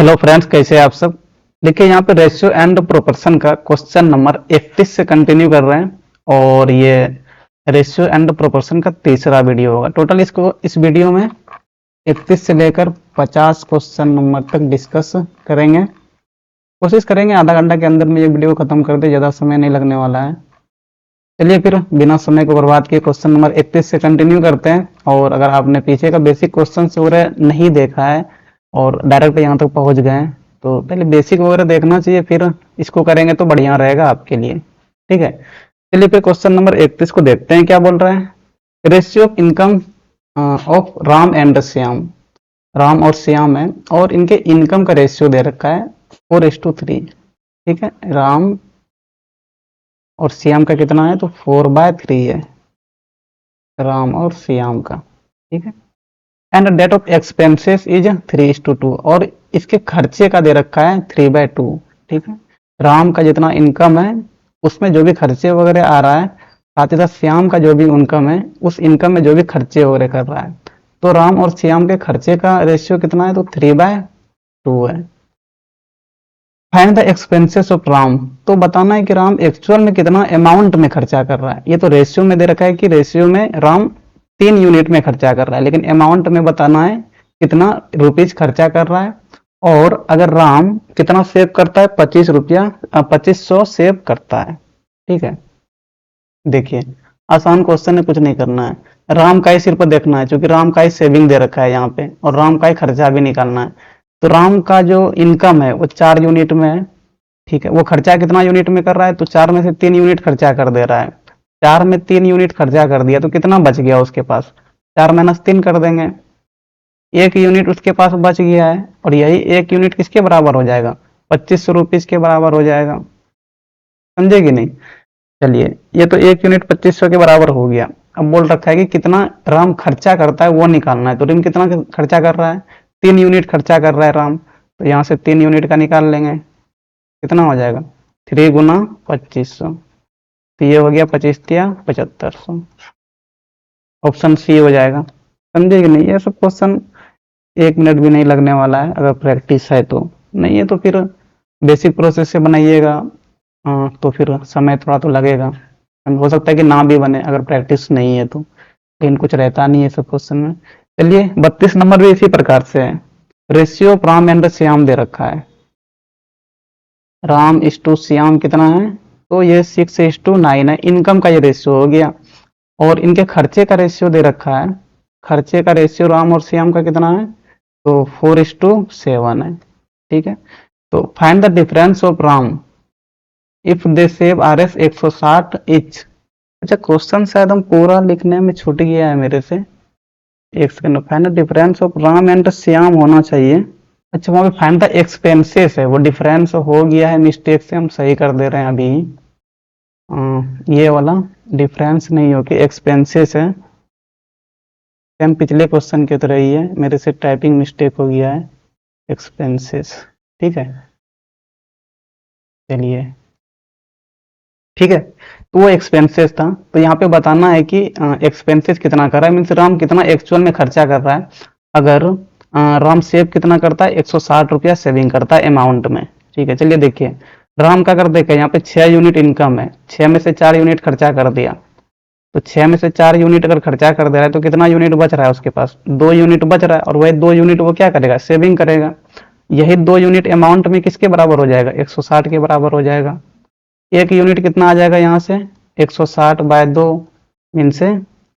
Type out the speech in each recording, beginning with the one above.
Hello friends, कैसे हैं आप सब। देखिए यहाँ पे रेशियो एंड प्रोपोर्शन का क्वेश्चन नंबर 31 से कंटिन्यू कर रहे हैं और ये रेशियो एंड प्रोपोर्शन का तीसरा वीडियो होगा। टोटल इस वीडियो में 31 से लेकर 50 क्वेश्चन नंबर तक डिस्कस करेंगे। कोशिश करेंगे आधा घंटा के अंदर में ये वीडियो खत्म कर दे, ज़्यादा समय नहीं लगने वाला है। चलिए फिर बिना समय को बर्बाद किए क्वेश्चन नंबर 31 से कंटिन्यू करते हैं। और अगर आपने पीछे का बेसिक क्वेश्चन वगैरह नहीं देखा है और डायरेक्ट यहाँ तक पहुँच गए हैं तो पहले बेसिक वगैरह देखना चाहिए, फिर इसको करेंगे तो बढ़िया रहेगा आपके लिए। ठीक है, चलिए फिर क्वेश्चन नंबर 31 को देखते हैं क्या बोल रहा है। Ratio of income of Ram and Shyam. Ram और श्याम है और इनके इनकम का रेशियो दे रखा है 4:3। ठीक है, राम और श्याम का कितना है तो 4/3 है, राम और श्याम का। ठीक है, and date of expenses is 3:2 और इसके खर्चे का दे रखा है 3/2। ठीक है, राम का जितना इनकम है उसमें जो भी खर्चे वगैरह आ रहा है, साथ ही साथ श्याम का जो भी इनकम है उस इनकम में जो भी खर्चे वगैरह कर रहा है, तो राम और श्याम के खर्चे का रेशियो कितना है तो 3/2 है। Find the expenses of Ram, तो बताना है कि राम एक्चुअल में कितना अमाउंट में खर्चा कर रहा है। ये तो रेशियो में दे रखा है कि रेशियो में राम 3 यूनिट में खर्चा कर रहा है, लेकिन अमाउंट में बताना है कितना रुपीज खर्चा कर रहा है। और अगर राम कितना सेव करता है 2500 सेव करता है। ठीक है, देखिए आसान क्वेश्चन है, कुछ नहीं करना है, राम का ही सिर्फ देखना है क्योंकि राम का ही सेविंग दे रखा है यहाँ पे और राम का ही खर्चा भी निकालना है। तो राम का जो इनकम है वो 4 यूनिट में है। ठीक है, वो खर्चा कितना यूनिट में कर रहा है तो 4 में से 3 यूनिट खर्चा कर दे रहा है। 4 में 3 यूनिट खर्चा कर दिया तो कितना बच गया उसके पास, 4 - 3 कर देंगे, 1 यूनिट उसके पास बच गया है। और यही 1 यूनिट किसके बराबर हो जाएगा, 2500 रुपीज के बराबर हो जाएगा। समझे कि नहीं। चलिए ये तो 1 यूनिट 2500 के बराबर हो गया। अब बोल रखा है कि कितना राम खर्चा करता है वो निकालना है। तो राम कितना खर्चा कर रहा है, 3 यूनिट खर्चा कर रहा है राम, तो यहाँ से 3 यूनिट का निकाल लेंगे, कितना हो जाएगा 3 गुना 2500, तो ये हो गया 25 तिया 7500। ऑप्शन सी हो जाएगा। समझे कि नहीं। ये सब क्वेश्चन 1 मिनट भी नहीं लगने वाला है अगर प्रैक्टिस है तो, नहीं है तो फिर बेसिक प्रोसेस से बनाइएगा तो फिर समय थोड़ा तो लगेगा, हो सकता है कि ना भी बने अगर प्रैक्टिस नहीं है तो, लेकिन कुछ रहता नहीं है सब क्वेश्चन में। चलिए 32 नंबर भी इसी प्रकार से है। Ratio of Ram and Shyam दे रखा है, राम इस टू श्याम कितना है तो ये 6:9 है। इनकम का ये रेशियो हो गया और इनके खर्चे का रेशियो दे रखा है, खर्चे का रेशियो राम और श्याम का कितना है तो 4:7 है। ठीक है, तो find the difference of Ram if they save RS 160 etch. अच्छा क्वेश्चन शायद हम पूरा लिखने में छूट गया है मेरे से, एक second. Find the difference of Ram and Shyam होना चाहिए। अच्छा वहां पे फाइंड द एक्सपेंसेस है, वो डिफरेंस हो गया है मिस्टेक से, हम सही कर दे रहे हैं अभी। ये वाला डिफरेंस नहीं हो कि एक्सपेंसेस है, सेम पिछले क्वेश्चन की तरह ही है, मेरे से टाइपिंग मिस्टेक हो गया है, एक्सपेंसेस। ठीक है, चलिए ठीक है, तो वो एक्सपेंसेस था। तो यहाँ पे बताना है कि एक्सपेंसेस कितना कर रहा है, मीन्स राम कितना एक्चुअल में खर्चा कर रहा है। अगर राम सेव कितना करता है 160 रुपया सेविंग करता है अमाउंट में। ठीक है, चलिए देखिए राम का अगर देखें यहाँ पे 6 यूनिट इनकम है, 6 में से 4 यूनिट खर्चा कर दिया, तो 6 में से 4 यूनिट अगर खर्चा कर दे रहा है तो कितना यूनिट बच रहा है उसके पास, 2 यूनिट बच रहा है। और वही 2 यूनिट वो क्या करेगा, सेविंग करेगा। यही 2 यूनिट अमाउंट में किसके बराबर हो जाएगा 160 के बराबर हो जाएगा। 1 यूनिट कितना आ जाएगा यहाँ से 160/2 मीन से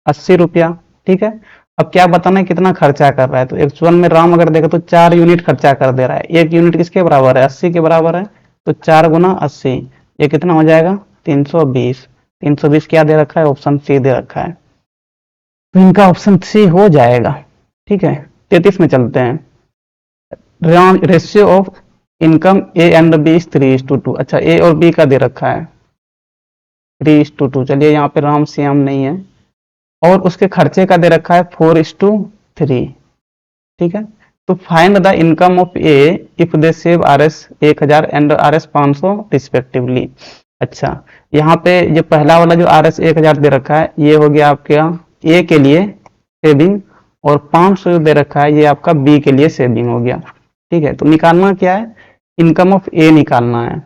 80 रुपया। ठीक है, अब क्या बताना है कितना खर्चा कर रहा है, तो एक्चुअल में राम अगर देखो तो 4 यूनिट खर्चा कर दे रहा है। 1 यूनिट किसके बराबर है 80 के बराबर है, तो 4 गुना 80 ये कितना हो जाएगा 320। 320 क्या दे रखा है, ऑप्शन सी दे रखा है, तो इनका ऑप्शन सी हो जाएगा। ठीक है, 33 में चलते हैं। Ram ratio of income A and B 3:2। अच्छा ए और बी का दे रखा है 3:2। चलिए यहाँ पे राम श्याम नहीं है और उसके खर्चे का दे रखा है 4:3। ठीक है, तो find the income of A if they save RS 1000 and RS 500 respectively. अच्छा यहाँ पे ये पहला वाला जो RS 1000 दे रखा है ये हो गया आपका ए के लिए सेविंग, और 500 दे रखा है ये आपका बी के लिए सेविंग हो गया। ठीक है, तो निकालना क्या है, इनकम ऑफ ए निकालना है।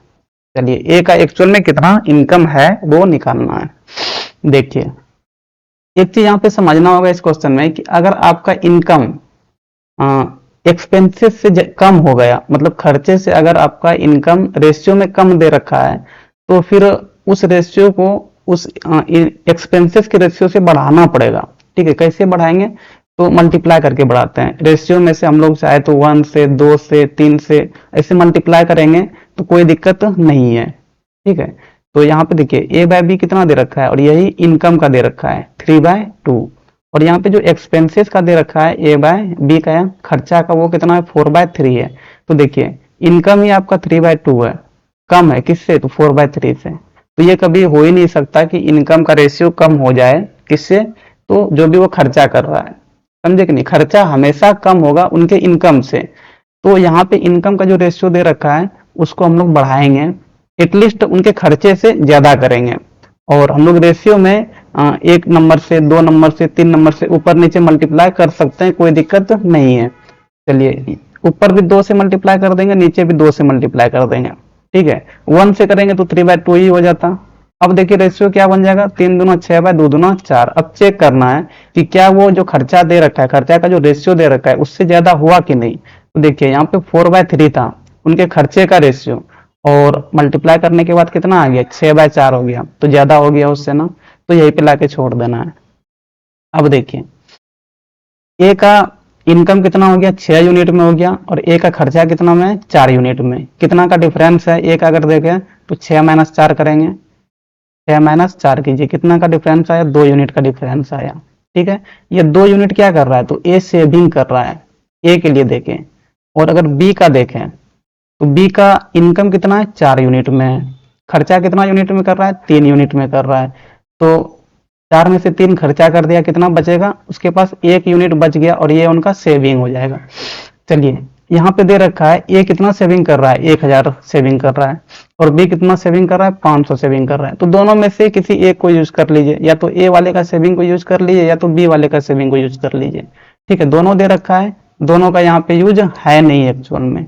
चलिए ए का एक्चुअल में कितना इनकम है वो निकालना है। देखिए एक चीज यहाँ पे समझना होगा इस क्वेश्चन में कि अगर आपका इनकम एक्सपेंसेस से कम हो गया, मतलब खर्चे से अगर आपका इनकम रेशियो में कम दे रखा है, तो फिर उस रेशियो को उस एक्सपेंसेस के रेशियो से बढ़ाना पड़ेगा। ठीक है, कैसे बढ़ाएंगे, तो मल्टीप्लाई करके बढ़ाते हैं। रेशियो में से हम लोग चाहे तो 1 से 2 से 3 से ऐसे मल्टीप्लाई करेंगे तो कोई दिक्कत नहीं है। ठीक है, तो यहाँ पे देखिए ए बाय बी कितना दे रखा है और यही इनकम का दे रखा है 3/2, और यहाँ पे जो एक्सपेंसेस का दे रखा है ए बाय बी का खर्चा का वो कितना है 4/3 है। तो देखिए इनकम ही आपका 3/2 है, कम है किससे, तो 4/3 से। तो ये कभी हो ही नहीं सकता कि इनकम का रेशियो कम हो जाए किससे, तो जो भी वो खर्चा कर रहा है, समझे कि नहीं, खर्चा हमेशा कम होगा उनके इनकम से। तो यहाँ पे इनकम का जो रेशियो दे रखा है उसको हम लोग बढ़ाएंगे, एटलीस्ट उनके खर्चे से ज्यादा करेंगे। और हम लोग रेशियो में 1 नंबर से 2 नंबर से 3 नंबर से ऊपर नीचे मल्टीप्लाई कर सकते हैं, कोई दिक्कत नहीं है। चलिए ऊपर भी 2 से मल्टीप्लाई कर देंगे, नीचे भी 2 से मल्टीप्लाई कर देंगे। ठीक है, 1 से करेंगे तो 3/2 ही हो जाता। अब देखिए रेशियो क्या बन जाएगा, 3 दूना 6/2 दूना 4। अब चेक करना है कि क्या वो जो खर्चा दे रखा है, खर्चा का जो रेशियो दे रखा है उससे ज्यादा हुआ कि नहीं। तो देखिए यहाँ पे 4/3 था उनके खर्चे का रेशियो, और मल्टीप्लाई करने के बाद कितना आ गया 6/4 हो गया, तो ज्यादा हो गया उससे ना, तो यहीं पे लाके छोड़ देना है। अब देखिए ए का इनकम कितना हो गया 6 यूनिट में हो गया, और ए का खर्चा कितना में 4 यूनिट में। कितना का डिफरेंस है ए का, अगर देखें तो 6 - 4 करेंगे, 6 - 4 कीजिए, कितना का डिफरेंस आया 2 यूनिट का डिफरेंस आया। ठीक है, ये 2 यूनिट क्या कर रहा है, तो ए सेविंग कर रहा है, ए के लिए देखें। और अगर बी का देखें तो बी का इनकम कितना है 4 यूनिट में है, खर्चा कितना यूनिट में कर रहा है 3 यूनिट में कर रहा है। तो 4 में से 3 खर्चा कर दिया, कितना बचेगा उसके पास 1 यूनिट बच गया, और ये उनका सेविंग हो जाएगा। चलिए यहाँ पे दे रखा है ए कितना सेविंग कर रहा है 1000 सेविंग कर रहा है, और बी कितना सेविंग कर रहा है 500 सेविंग कर रहा है। तो दोनों में से किसी एक को यूज कर लीजिए, या तो ए वाले का सेविंग को यूज कर लीजिए या तो बी वाले का सेविंग को यूज कर लीजिए। ठीक है, दोनों दे रखा है, दोनों का यहाँ पे यूज है नहीं एक्चुअल में,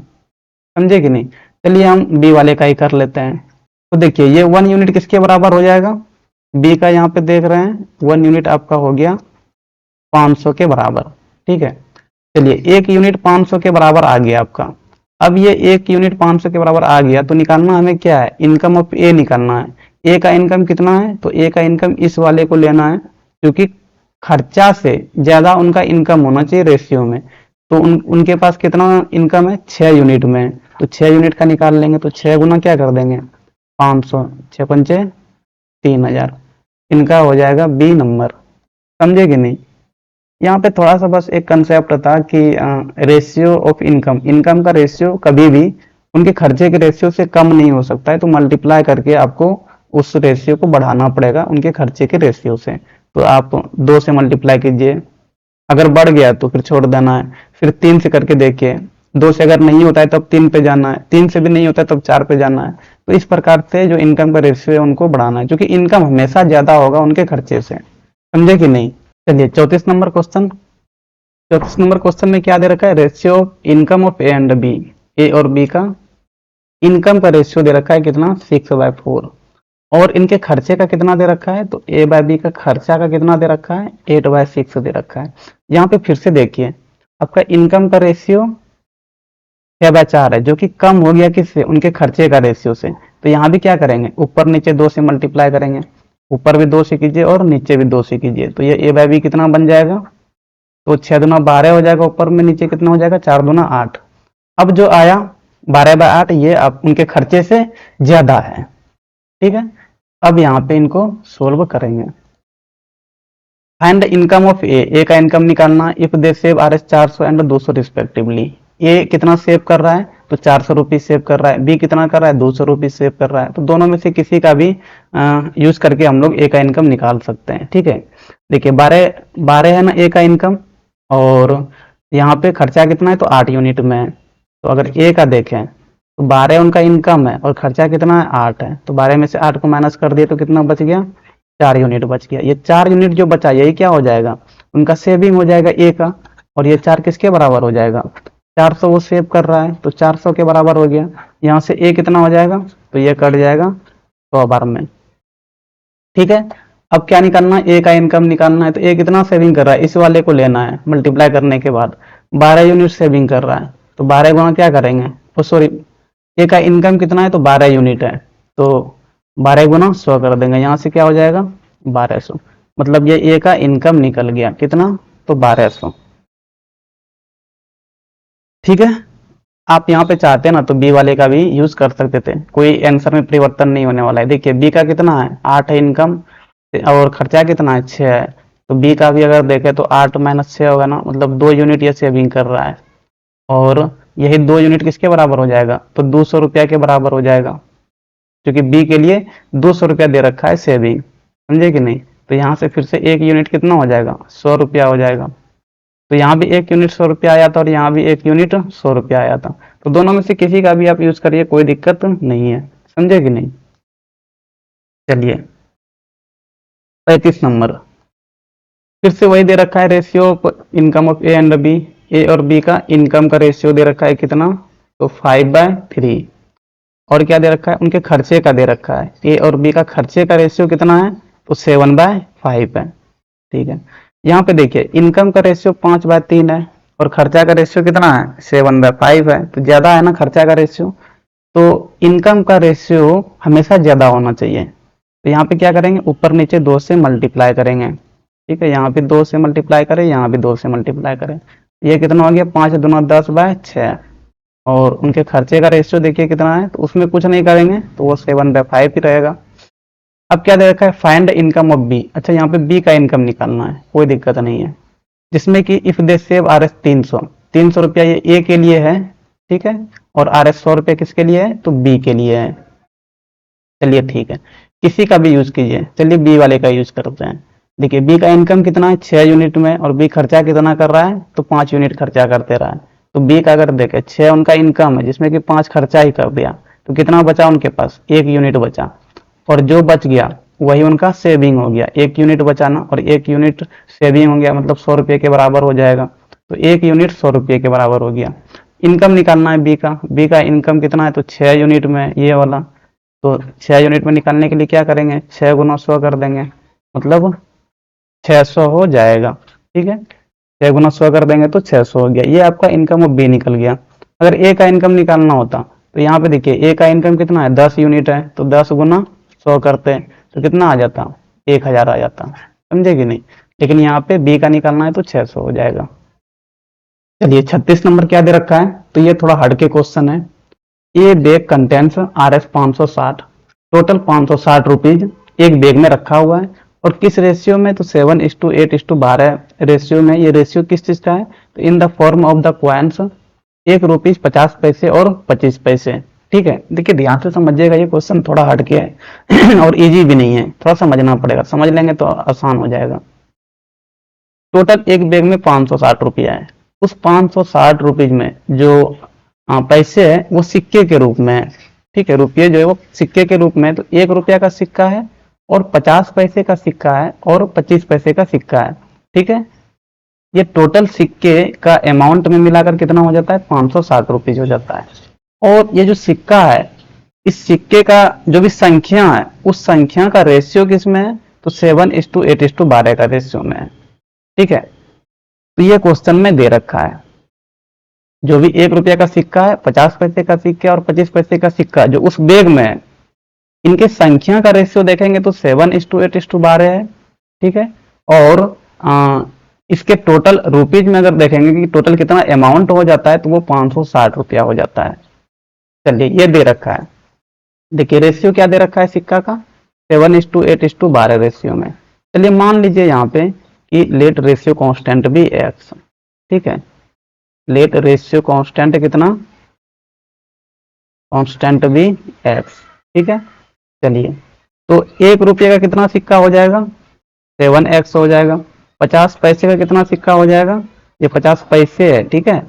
समझे कि नहीं। चलिए हम बी वाले का ही कर लेते हैं। तो देखिए ये 1 यूनिट किसके बराबर हो जाएगा, बी का यहाँ पे देख रहे हैं 1 यूनिट आपका हो गया 500 के बराबर। ठीक है, चलिए 1 यूनिट 500 के बराबर आ गया आपका। अब ये 1 यूनिट 500 के बराबर आ गया, तो निकालना हमें क्या है, इनकम ऑफ ए निकालना है। ए का इनकम कितना है, तो ए का इनकम इस वाले को लेना है, क्योंकि खर्चा से ज्यादा उनका इनकम होना चाहिए रेशियो में। तो उनके पास कितना इनकम है 6 यूनिट में, तो 6 यूनिट का निकाल लेंगे, तो 6 गुना क्या कर देंगे 500, 6 पंचे 3000, इनका हो जाएगा बी नंबर, समझे कि नहीं। यहाँ पे थोड़ा सा बस एक कंसेप्ट था कि रेशियो ऑफ इनकम, इनकम का रेशियो कभी भी उनके खर्चे के रेशियो से कम नहीं हो सकता है, तो मल्टीप्लाई करके आपको उस रेशियो को बढ़ाना पड़ेगा उनके खर्चे के रेशियो से। तो आप 2 से मल्टीप्लाई कीजिए, अगर बढ़ गया तो फिर छोड़ देना है, फिर 3 से करके देखिए, 2 से अगर नहीं होता है तब 3 पे जाना है, 3 से भी नहीं होता है तब 4 पे जाना है। तो इस प्रकार से जो इनकम का रेशियो है उनको बढ़ाना है, क्योंकि इनकम हमेशा ज्यादा होगा उनके खर्चे से, समझे कि नहीं। चलिए 34 नंबर क्वेश्चन, 34 नंबर क्वेश्चन में क्या दे रखा है, ratio of income of A and B, A और बी का इनकम का रेशियो दे रखा है कितना 6/4, और इनके खर्चे का कितना दे रखा है, तो ए बाय बी का खर्चा का कितना दे रखा है 8/6 दे रखा है। यहाँ पे फिर से देखिए आपका इनकम का रेशियो 6/4 है, जो कि कम हो गया किससे, उनके खर्चे का रेशियो से। तो यहाँ भी क्या करेंगे, ऊपर नीचे 2 से मल्टीप्लाई करेंगे, ऊपर भी 2 से कीजिए और नीचे भी 2 से कीजिए, तो ये ए बाय बी कितना बन जाएगा, तो 6 दूना 12 हो जाएगा, ऊपर में नीचे कितना हो जाएगा 4 दूना 8। अब जो आया 12/8 ये आप उनके खर्चे से ज्यादा है। ठीक है, अब यहाँ पे इनको सोल्व करेंगे। फाइंड इनकम ऑफ ए का इनकम निकालना, if they save RS 400 and 200 respectively. A कितना सेव कर रहा है, तो 400 रुपीज सेव कर रहा है, बी कितना कर रहा है 200 रुपीज सेव कर रहा है। तो दोनों में से किसी का भी यूज करके हम लोग ए का इनकम निकाल सकते हैं। ठीक है, देखिए 12 है ना ए का इनकम, और यहाँ पे खर्चा कितना है, तो 8 यूनिट में है। तो अगर ए का देखें तो 12 उनका इनकम है और खर्चा कितना है 8 है, तो 12 में से 8 को माइनस कर दिए तो कितना बच गया 4 यूनिट बच गया। ये 4 यूनिट जो बचा यही क्या हो जाएगा, उनका सेविंग हो जाएगा ए का, और ये 4 किसके बराबर हो जाएगा 400 वो सेव कर रहा है, तो 400 के बराबर हो गया। यहाँ से ए कितना हो जाएगा, तो ये कट जाएगा 100 बार में। ठीक है, अब क्या निकालना है, ए का इनकम निकालना है। तो ए कितना सेविंग कर रहा है, इस वाले को लेना है, मल्टीप्लाई करने के बाद 12 यूनिट सेविंग कर रहा है, तो 12 गुना क्या करेंगे, ओ सॉरी, ए का इनकम कितना है, तो 12 यूनिट है, तो 12 गुना 100 कर देंगे। यहाँ से क्या हो जाएगा, 1200। मतलब ये ए का इनकम निकल गया कितना, तो 1200। ठीक है, आप यहाँ पे चाहते हैं ना तो बी वाले का भी यूज कर सकते थे, कोई आंसर में परिवर्तन नहीं होने वाला है। देखिए बी का कितना है, 8 है इनकम, और खर्चा कितना है, 6 है। तो बी का भी अगर देखें तो 8 माइनस 6 होगा ना, मतलब 2 यूनिट ये सेविंग कर रहा है, और यही 2 यूनिट किसके बराबर हो जाएगा, तो 200 रुपया के बराबर हो जाएगा, क्योंकि बी के लिए 200 रुपया दे रखा है सेविंग, समझे कि नहीं। तो यहाँ से फिर से एक यूनिट कितना हो जाएगा, 100 रुपया हो जाएगा। तो यहाँ भी एक यूनिट 100 रुपया आया था, और यहाँ भी एक यूनिट 100 रुपया आया था। तो दोनों में से किसी का भी आप यूज करिए, कोई दिक्कत नहीं है, समझे कि नहीं। चलिए 35 नंबर, फिर से वही दे रखा है, ratio income of A and B. A और बी का इनकम का रेशियो दे रखा है कितना, तो 5/3। और क्या दे रखा है, उनके खर्चे का दे रखा है, ए और बी का खर्चे का रेशियो कितना है, तो 7/5 है। ठीक है, यहाँ पे देखिए इनकम का रेशियो 5/3 है, और खर्चा का रेशियो कितना है, 7/5 है, तो ज्यादा है ना खर्चा का रेशियो, तो इनकम का रेशियो हमेशा ज्यादा होना चाहिए। तो यहाँ पे क्या करेंगे, ऊपर नीचे 2 से मल्टीप्लाई करेंगे। ठीक है, यहाँ पे 2 से मल्टीप्लाई करें, यहाँ भी 2 से मल्टीप्लाई करें, ये कितना हो गया, 5 दूना 10/6। और उनके खर्चे का रेशियो देखिए कितना है, तो उसमें कुछ नहीं करेंगे, तो वो 7/5 ही रहेगा। अब क्या दे रखा है, फाइंड इनकम ऑफ बी। अच्छा, यहाँ पे बी का इनकम निकालना है, कोई दिक्कत नहीं है, जिसमें कि if they save R S 300 रुपया ये ए के लिए है, ठीक है, और आर एस 100 रुपये किसके लिए है, तो बी के लिए है। चलिए ठीक है, किसी का भी यूज कीजिए, चलिए बी वाले का यूज करते हैं। देखिए बी का इनकम कितना है, 6 यूनिट में, और बी खर्चा कितना कर रहा है, तो 5 यूनिट खर्चा करते रहा है। तो बी का अगर देखें 6 उनका इनकम है, जिसमें कि 5 खर्चा ही कर दिया, तो कितना बचा उनके पास, 1 यूनिट बचा, और जो बच गया वही उनका सेविंग हो गया। 1 यूनिट बचाना और 1 यूनिट सेविंग हो गया, मतलब 100 रुपये के बराबर हो जाएगा। तो 1 यूनिट 100 रुपये के बराबर हो गया। इनकम निकालना है बी का इनकम कितना है, तो 6 यूनिट में ये वाला, तो 6 यूनिट में निकालने के लिए क्या करेंगे, 6 गुना 100 कर देंगे, मतलब 600 हो जाएगा। ठीक है, 6 गुना 100 कर देंगे तो 600 हो गया। ये आपका इनकम ऑफ बी निकल गया। अगर ए का इनकम निकालना होता तो यहाँ पे देखिए ए का इनकम कितना है, 10 यूनिट है, तो 10 गुना 100 करते हैं तो कितना आ जाता, 1000 आ जाता, समझे कि नहीं। लेकिन यहाँ पे बी का निकालना है तो 600 हो जाएगा। चलिए 36 नंबर क्या दे रखा है, तो ये थोड़ा हटके क्वेश्चन है। ये bag contents R S 560, total 560 rupees एक बैग में रखा हुआ है, और किस रेशियो में, तो 7:8:12 रेशियो में। ये रेशियो किस चीज का है, तो in the form of the coins, 1 rupees 50 पैसे और 25 पैसे। ठीक है, देखिए ध्यान से समझिएगा, ये क्वेश्चन थोड़ा हटके है और इजी भी नहीं है, थोड़ा समझना पड़ेगा, समझ लेंगे तो आसान हो जाएगा। टोटल एक बैग में 560 रुपया है, उस 560 रुपीज में जो पैसे है वो सिक्के के रूप में है। ठीक है, रुपये जो है वो सिक्के के रूप में, तो 1 रुपया का सिक्का है, और 50 पैसे का सिक्का है, और 25 पैसे का सिक्का है। ठीक है, ये टोटल सिक्के का अमाउंट में मिलाकर कितना हो जाता है, 560 रुपीज हो जाता है। और ये जो सिक्का है, इस सिक्के का जो भी संख्या है, उस संख्या का रेशियो किस में है, तो 7:8:12 का रेशियो में है। ठीक है, तो ये क्वेश्चन में दे रखा है, जो भी 1 रुपया का सिक्का है, 50 पैसे का सिक्का और 25 पैसे का सिक्का जो उस बैग में है, इनके संख्या का रेशियो देखेंगे तो 7:8:12 है। ठीक है, और इसके टोटल रुपीज में अगर देखेंगे कि टोटल कितना अमाउंट हो जाता है, तो वो 560 रुपया हो जाता है। चलिए ये दे रखा है, देखिए रेशियो क्या दे रखा है सिक्का का, 7:8:12 रेशियो में। चलिए मान लीजिए यहाँ पे कि लेट रेशियो कांस्टेंट भी एक्स। ठीक है, लेट रेशियो कांस्टेंट कितना, कांस्टेंट भी एक्स। ठीक है, चलिए तो 1 रुपये का कितना सिक्का हो जाएगा, 7x हो जाएगा। 50 पैसे का कितना सिक्का हो जाएगा, ये 50 पैसे है। ठीक है,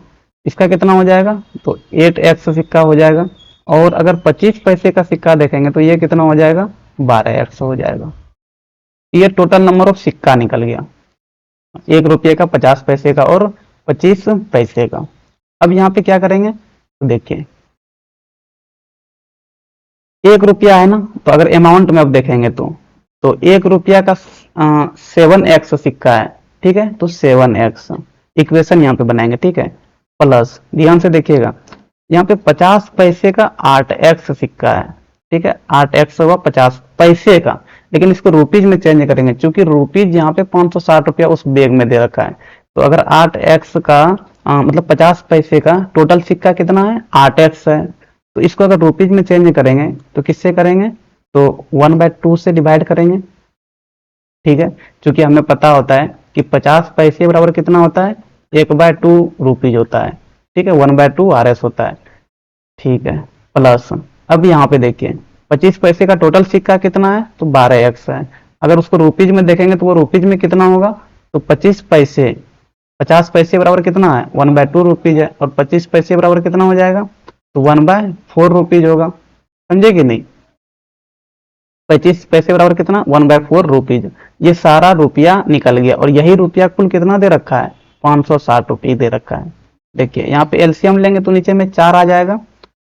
इसका कितना हो जाएगा, तो 8x सिक्का हो जाएगा। और अगर 25 पैसे का सिक्का देखेंगे तो ये कितना हो जाएगा, 12x हो जाएगा। ये टोटल नंबर ऑफ सिक्का निकल गया, 1 रुपये का, 50 पैसे का और 25 पैसे का। अब यहाँ पे क्या करेंगे तो देखिए 1 रुपया है ना, तो अगर अमाउंट में अब देखेंगे तो 1 रुपया का 7x सिक्का है, ठीक है, तो 7x इक्वेशन यहाँ पे बनाएंगे, ठीक है, प्लस ध्यान से देखिएगा यहाँ पे 50 पैसे का 8x सिक्का है, ठीक है, 8x हुआ 50 पैसे का, लेकिन इसको रुपीज में चेंज करेंगे क्योंकि रुपीज यहाँ पे 560 रुपया उस बैग में दे रखा है। तो अगर 8x का मतलब 50 पैसे का टोटल सिक्का कितना है 8x है, तो इसको अगर रुपीज में चेंज करेंगे तो किससे करेंगे, तो 1/2 से डिवाइड करेंगे, ठीक है, क्योंकि हमें पता होता है कि 50 पैसे बराबर कितना होता है 1/2 रुपीज होता है, ठीक है, 1/2 RS होता है, ठीक है, प्लस अब यहाँ पे देखिए 25 पैसे का टोटल सिक्का कितना है तो 12x है। अगर उसको रुपीज में देखेंगे तो वो रुपीज में कितना होगा, तो 25 पैसे 50 पैसे बराबर कितना है 1/2 रुपीज है, और 25 पैसे बराबर कितना हो जाएगा तो 1/4 रुपीज होगा, समझे कि नहीं। 25 पैसे बराबर कितना 1/4 रुपीज, ये सारा रुपया निकल गया, और यही रुपया कुल कितना दे रखा है 560 रुपये दे रखा है। देखिए यहाँ पे एलसीएम लेंगे तो नीचे में 4 आ जाएगा,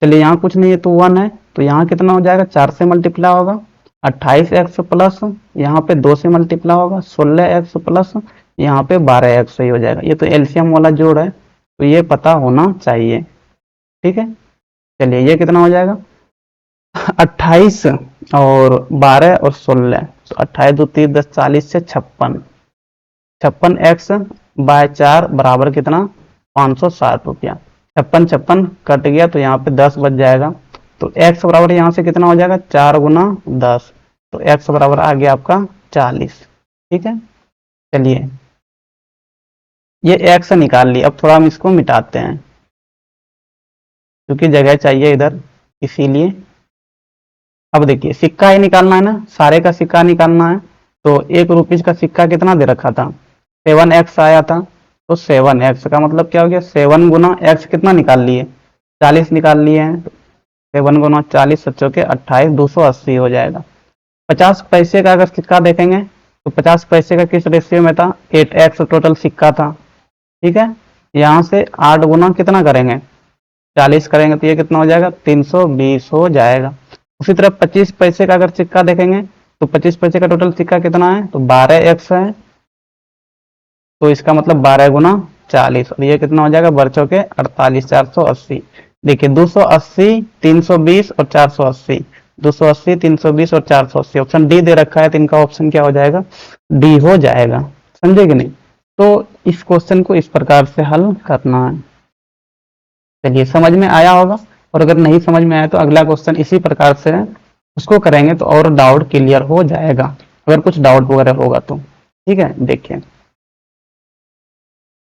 चलिए यहाँ कुछ नहीं है तो 1 है, तो यहाँ कितना हो जाएगा 4 से मल्टीप्लाई होगा 28x प्लस यहाँ पे 2 से मल्टीप्लाई होगा 16x प्लस यहाँ पे 12x ही हो जाएगा। ये तो एलसीएम वाला जोड़ है, तो ये पता होना चाहिए, ठीक है। चलिए ये कितना हो जाएगा 28 और 12 और 16, तो 28 2 3 10 40 से 56x/4 बराबर कितना 560 रुपया। 56 कट गया तो यहाँ पे 10 बच जाएगा, तो x बराबर यहाँ से कितना हो जाएगा 4 गुना 10, तो x बराबर आ गया आपका 40, ठीक है। चलिए ये x निकाल लिया, अब थोड़ा हम इसको मिटाते हैं क्योंकि जगह चाहिए इधर, इसीलिए। अब देखिए सिक्का ही निकालना है ना, सारे का सिक्का निकालना है, तो 1 रुपीज का सिक्का कितना दे रखा था 7x आया था, तो 7x का मतलब क्या हो गया 7 गुना x कितना निकाल लिए 40 निकाल लिए हैं, 7 गुना 40 सच्चों के 28 280 हो जाएगा। 50 पैसे का अगर सिक्का देखेंगे तो 50 पैसे का किस रेशियो में था 8x टोटल सिक्का था, ठीक है। यहाँ से 8 गुना कितना करेंगे 40 करेंगे तो ये कितना हो जाएगा 320 हो जाएगा। उसी तरह 25 पैसे का अगर सिक्का देखेंगे तो 25 पैसे का टोटल सिक्का कितना है तो 12x है, तो इसका मतलब 12 गुना 40, और ये कितना हो जाएगा बरचों के 48 480। देखिए 280 320 और 480, 280 320 और 480 ऑप्शन डी दे रखा है, तो इनका ऑप्शन क्या हो जाएगा डी हो जाएगा, समझे कि नहीं। तो इस क्वेश्चन को इस प्रकार से हल करना है। चलिए समझ में आया होगा, और अगर नहीं समझ में आया तो अगला क्वेश्चन इसी प्रकार से उसको करेंगे तो और डाउट क्लियर हो जाएगा, अगर कुछ डाउट वगैरह होगा तो, ठीक है। देखिए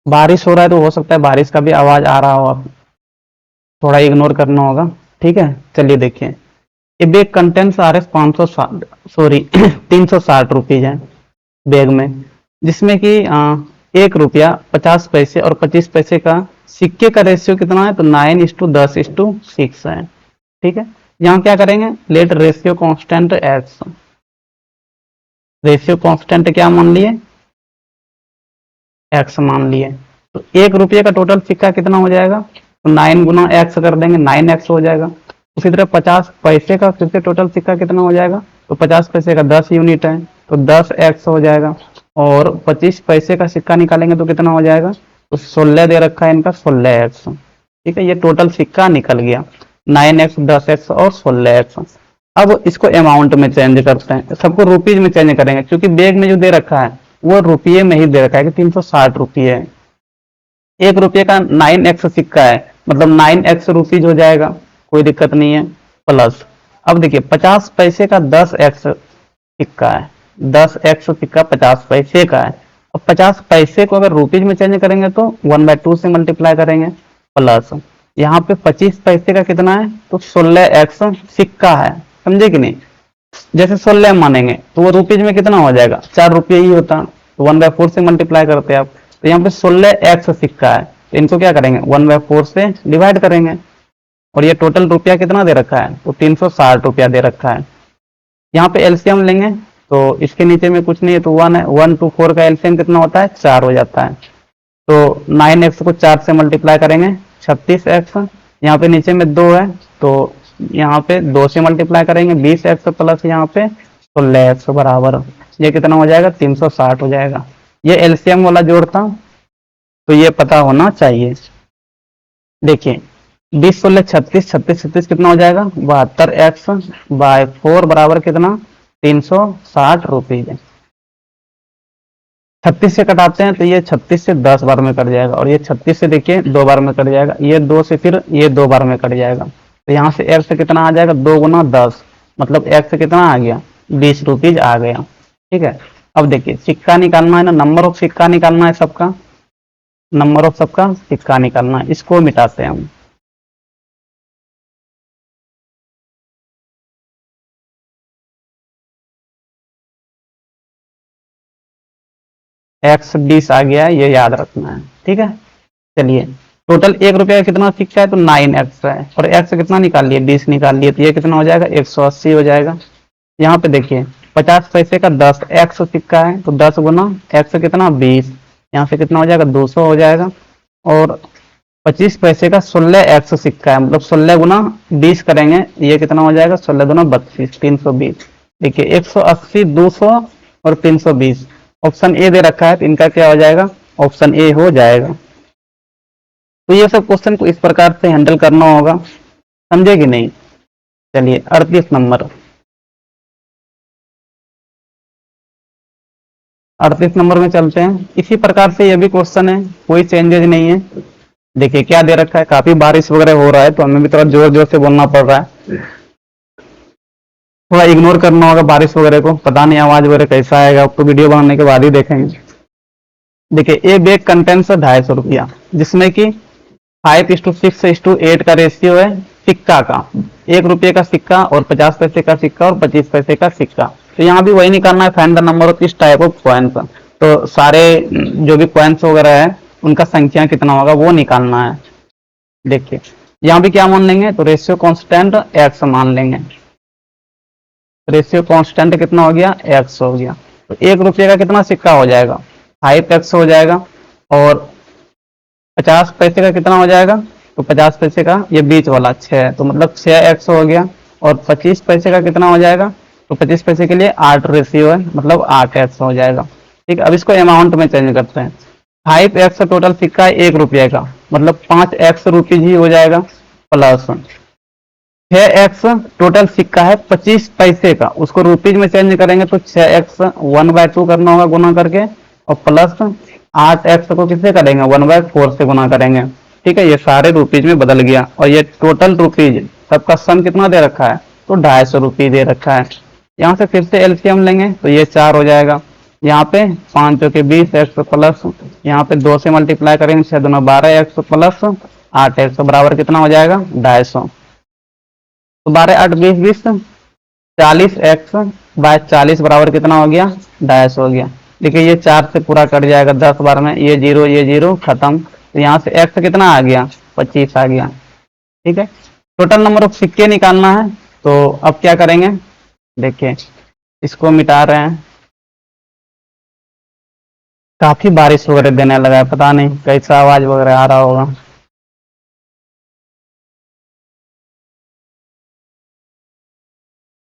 बारिश हो रहा है तो हो सकता है बारिश का भी आवाज आ रहा हो, आप थोड़ा इग्नोर करना होगा, ठीक है। चलिए देखिए ये bag contents RS 560 sorry 360 rupees है बैग में, जिसमें कि 1 रुपया 50 पैसे और 25 पैसे का सिक्के का रेशियो कितना है तो 9:10:6 है, ठीक है। यहाँ क्या करेंगे let ratio constant X, ratio constant क्या मान लिए एक्स मान लिए, तो 1 रुपये का टोटल सिक्का कितना हो जाएगा तो 9 गुना एक्स कर देंगे 9x हो जाएगा। उसी तरह 50 पैसे का फिर से टोटल सिक्का कितना हो जाएगा तो 50 पैसे का 10 यूनिट है तो 10x हो जाएगा, और 25 पैसे का सिक्का निकालेंगे तो कितना हो जाएगा तो 16 दे रखा है इनका 16x, ठीक है। ये टोटल सिक्का निकल गया 9x 10x और 16x। अब इसको अमाउंट में चेंज करते हैं, सबको रुपीज में चेंज करेंगे क्योंकि बैग में जो दे रखा है वो रुपये में ही दे रखा है कि 360 रुपये है। 1 रुपये का 9x सिक्का है मतलब 9x रुपीज हो जाएगा, कोई दिक्कत नहीं है, प्लस अब देखिए 50 पैसे का 10x सिक्का है, 10x सिक्का 50 पैसे का है। अब 50 पैसे को अगर रुपीज में चेंज करेंगे तो 1/2 से मल्टीप्लाई करेंगे, प्लस यहाँ पे 25 पैसे का कितना है तो 16x सिक्का है, समझे कि नहीं। जैसे 16 मानेंगे तो वो रुपीज में कितना हो जाएगा 4 रुपये ही होता, तो 1/4 से मल्टीप्लाई करते हैं आप, तो यहाँ पे 16x सिक्का है, तो इनको क्या करेंगे 1/4 से डिवाइड करेंगे, और ये टोटल रुपया कितना दे रखा है तो 360 रुपया दे रखा है। यहाँ पे एलसीएम लेंगे तो इसके नीचे में कुछ नहीं है तो 1 है, 1 2 4 का एलसीएम कितना होता है 4 हो जाता है, तो 9x को 4 से मल्टीप्लाई करेंगे 36x, यहाँ पे नीचे में 2 है तो यहाँ पे 2 से मल्टीप्लाई करेंगे 20x प्लस यहाँ पे 16x बराबर, ये कितना हो जाएगा 360 हो जाएगा। ये एलसीएम वाला जोड़ था तो ये पता होना चाहिए। देखिए 20 16 36, 36 36 कितना हो जाएगा 72x बाय 4 बराबर कितना 360 रुपीज। 36 से कटाते हैं तो ये 36 से 10 बार में कट जाएगा, और ये 36 से देखिए 2 बार में कट जाएगा, ये 2 से फिर ये 2 बार में कट जाएगा। तो यहाँ से एक्स कितना आ जाएगा 2 गुना 10, मतलब एक्स कितना आ गया 20 रुपीज आ गया। ठीक है, अब देखिए सिक्का निकालना है ना, नंबर ऑफ सिक्का निकालना है सबका, नंबर ऑफ सबका सिक्का निकालना है, इसको मिटाते हैं हम। एक्स 20 आ गया है, ये याद रखना है। ठीक है, चलिए टोटल 1 रुपये का कितना सिक्का है तो 9x है, और एक्स कितना निकाल लिए 20 निकाल लिए, तो ये कितना हो जाएगा 180 हो जाएगा। यहाँ पे देखिए 50 पैसे का 10 एक्स सिक्का है तो 10 गुना एक्स कितना 20, यहाँ से कितना हो जाएगा 200 हो जाएगा। और 25 पैसे का 16 एक्स सिक्का है, मतलब 16 गुना 20 करेंगे, ये कितना हो जाएगा 16 गुना 32 320। देखिए 180 200 और 320, ऑप्शन ए दे रखा है तो इनका क्या हो जाएगा ऑप्शन ए हो जाएगा। तो ये सब क्वेश्चन को इस प्रकार से हैंडल करना होगा, समझे कि नहीं। चलिए 38 नंबर, 38 नंबर में चलते हैं। इसी प्रकार से ये भी क्वेश्चन है, कोई चेंजेज नहीं है। देखिए क्या दे रखा है, काफी बारिश वगैरह हो रहा है तो हमें भी थोड़ा जोर जोर से बोलना पड़ रहा है, थोड़ा इग्नोर करना होगा बारिश वगैरह को, पता नहीं आवाज वगैरह कैसा आएगा तो वीडियो बनाने के बाद ही देखेंगे। देखिए ए बैग कंटेंट्स 250 रुपया, जिसमें कि 5:6:8 का रेशियो है सिक्का का, 1 रुपये का सिक्का और 50 पैसे का सिक्का और 25 पैसे का सिक्का। तो यहाँ भी वही निकालना है, find the number of each type of coins. तो सारे जो भी कॉइन्स वगैरह है उनका संख्या कितना होगा वो निकालना है। देखिए यहाँ भी क्या मान लेंगे तो रेशियो कांस्टेंट एक्स मान लेंगे, रेशियो कांस्टेंट कितना हो गया एक्स हो गया। तो 1 रुपये का कितना सिक्का हो जाएगा 5x हो जाएगा, और 50 पैसे का कितना हो जाएगा तो 50 पैसे का ये बीच वाला 6, तो मतलब 6x हो गया। और 25 पैसे का कितना हो जाएगा तो 25 पैसे के लिए 8 रेशियो है, मतलब 8x हो जाएगा। ठीक है, अब इसको अमाउंट में चेंज करते हैं। 5x टोटल सिक्का है 1 रुपये का, मतलब 5x रुपीज ही हो जाएगा, प्लस 6x टोटल सिक्का है 25 पैसे का, उसको रुपीज में चेंज करेंगे तो 6x 1/2 करना होगा गुना करके, और प्लस 8x को किससे करेंगे 1/4 से गुना करेंगे। ठीक है, ये सारे रुपीज में बदल गया, और ये टोटल रुपीज सबका सम कितना दे रखा है तो 250 रुपये दे रखा है। यहाँ से फिर से एलसीएम लेंगे तो ये 4 हो जाएगा, यहाँ पे 5 के 20x प्लस यहाँ पे 2 से मल्टीप्लाई करेंगे 6 2 12x प्लस 8x बराबर कितना हो जाएगा 250। तो 12 8 20 20 40x बाय 40 बराबर कितना हो गया 250 हो गया। देखिए ये 4 से पूरा कट जाएगा 10 बार में, ये 0 खत्म, तो यहाँ से x कितना आ गया 25 आ गया। ठीक है, टोटल नंबर ऑफ सिक्के निकालना है, तो अब क्या करेंगे देखिए इसको मिटा रहे हैं। काफी बारिश वगैरह देने लगा है, पता नहीं कैसा आवाज वगैरह आ रहा होगा।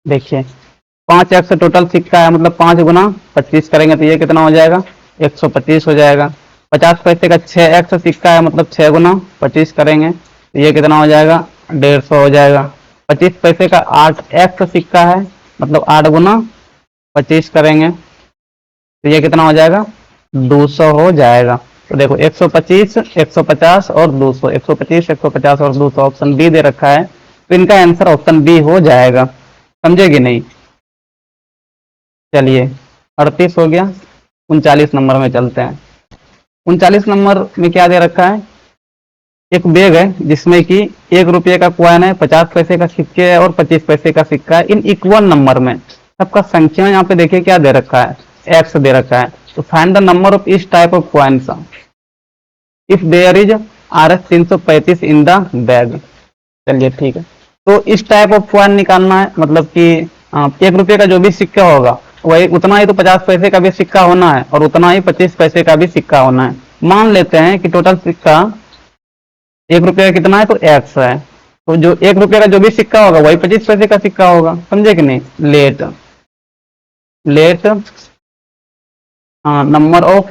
देखिए 5x टोटल सिक्का है, मतलब 5 गुना 25 करेंगे तो ये कितना हो जाएगा 125 हो जाएगा। 50 पैसे का 6x सिक्का है, मतलब 6 गुना 25 करेंगे तो ये कितना हो जाएगा 150 हो जाएगा। 25 पैसे का 8x सिक्का है, मतलब 8 गुना 25 करेंगे तो ये कितना हो जाएगा 200 हो जाएगा। तो देखो 125 150 और 200, 125 150 और 200 ऑप्शन बी दे रखा है, तो इनका आंसर ऑप्शन बी हो जाएगा, समझे कि नहीं। चलिए 38 हो गया, 39 नंबर में चलते हैं। 39 नंबर में क्या दे रखा है, एक बैग है जिसमें कि 1 रुपये का कॉइन है, 50 पैसे का सिक्के है और 25 पैसे का सिक्का है, इन इक्वल नंबर में। सबका संख्या यहाँ पे देखिए क्या दे रखा है एक्स दे रखा है। तो find the number of each type of coins if there is RS 335 in the bag. चलिए ठीक है, तो इस टाइप ऑफ कॉइन निकालना है, मतलब कि 1 रुपये का जो भी सिक्का होगा वही उतना ही तो 50 पैसे का भी सिक्का होना है, और उतना ही 25 पैसे का भी सिक्का होना है। मान लेते हैं कि टोटल सिक्का 1 रुपये का कितना है, तो एक्स है। तो जो 1 रुपये का जो भी सिक्का होगा वही 25 पैसे का सिक्का होगा, समझे कि नहीं। Let let number of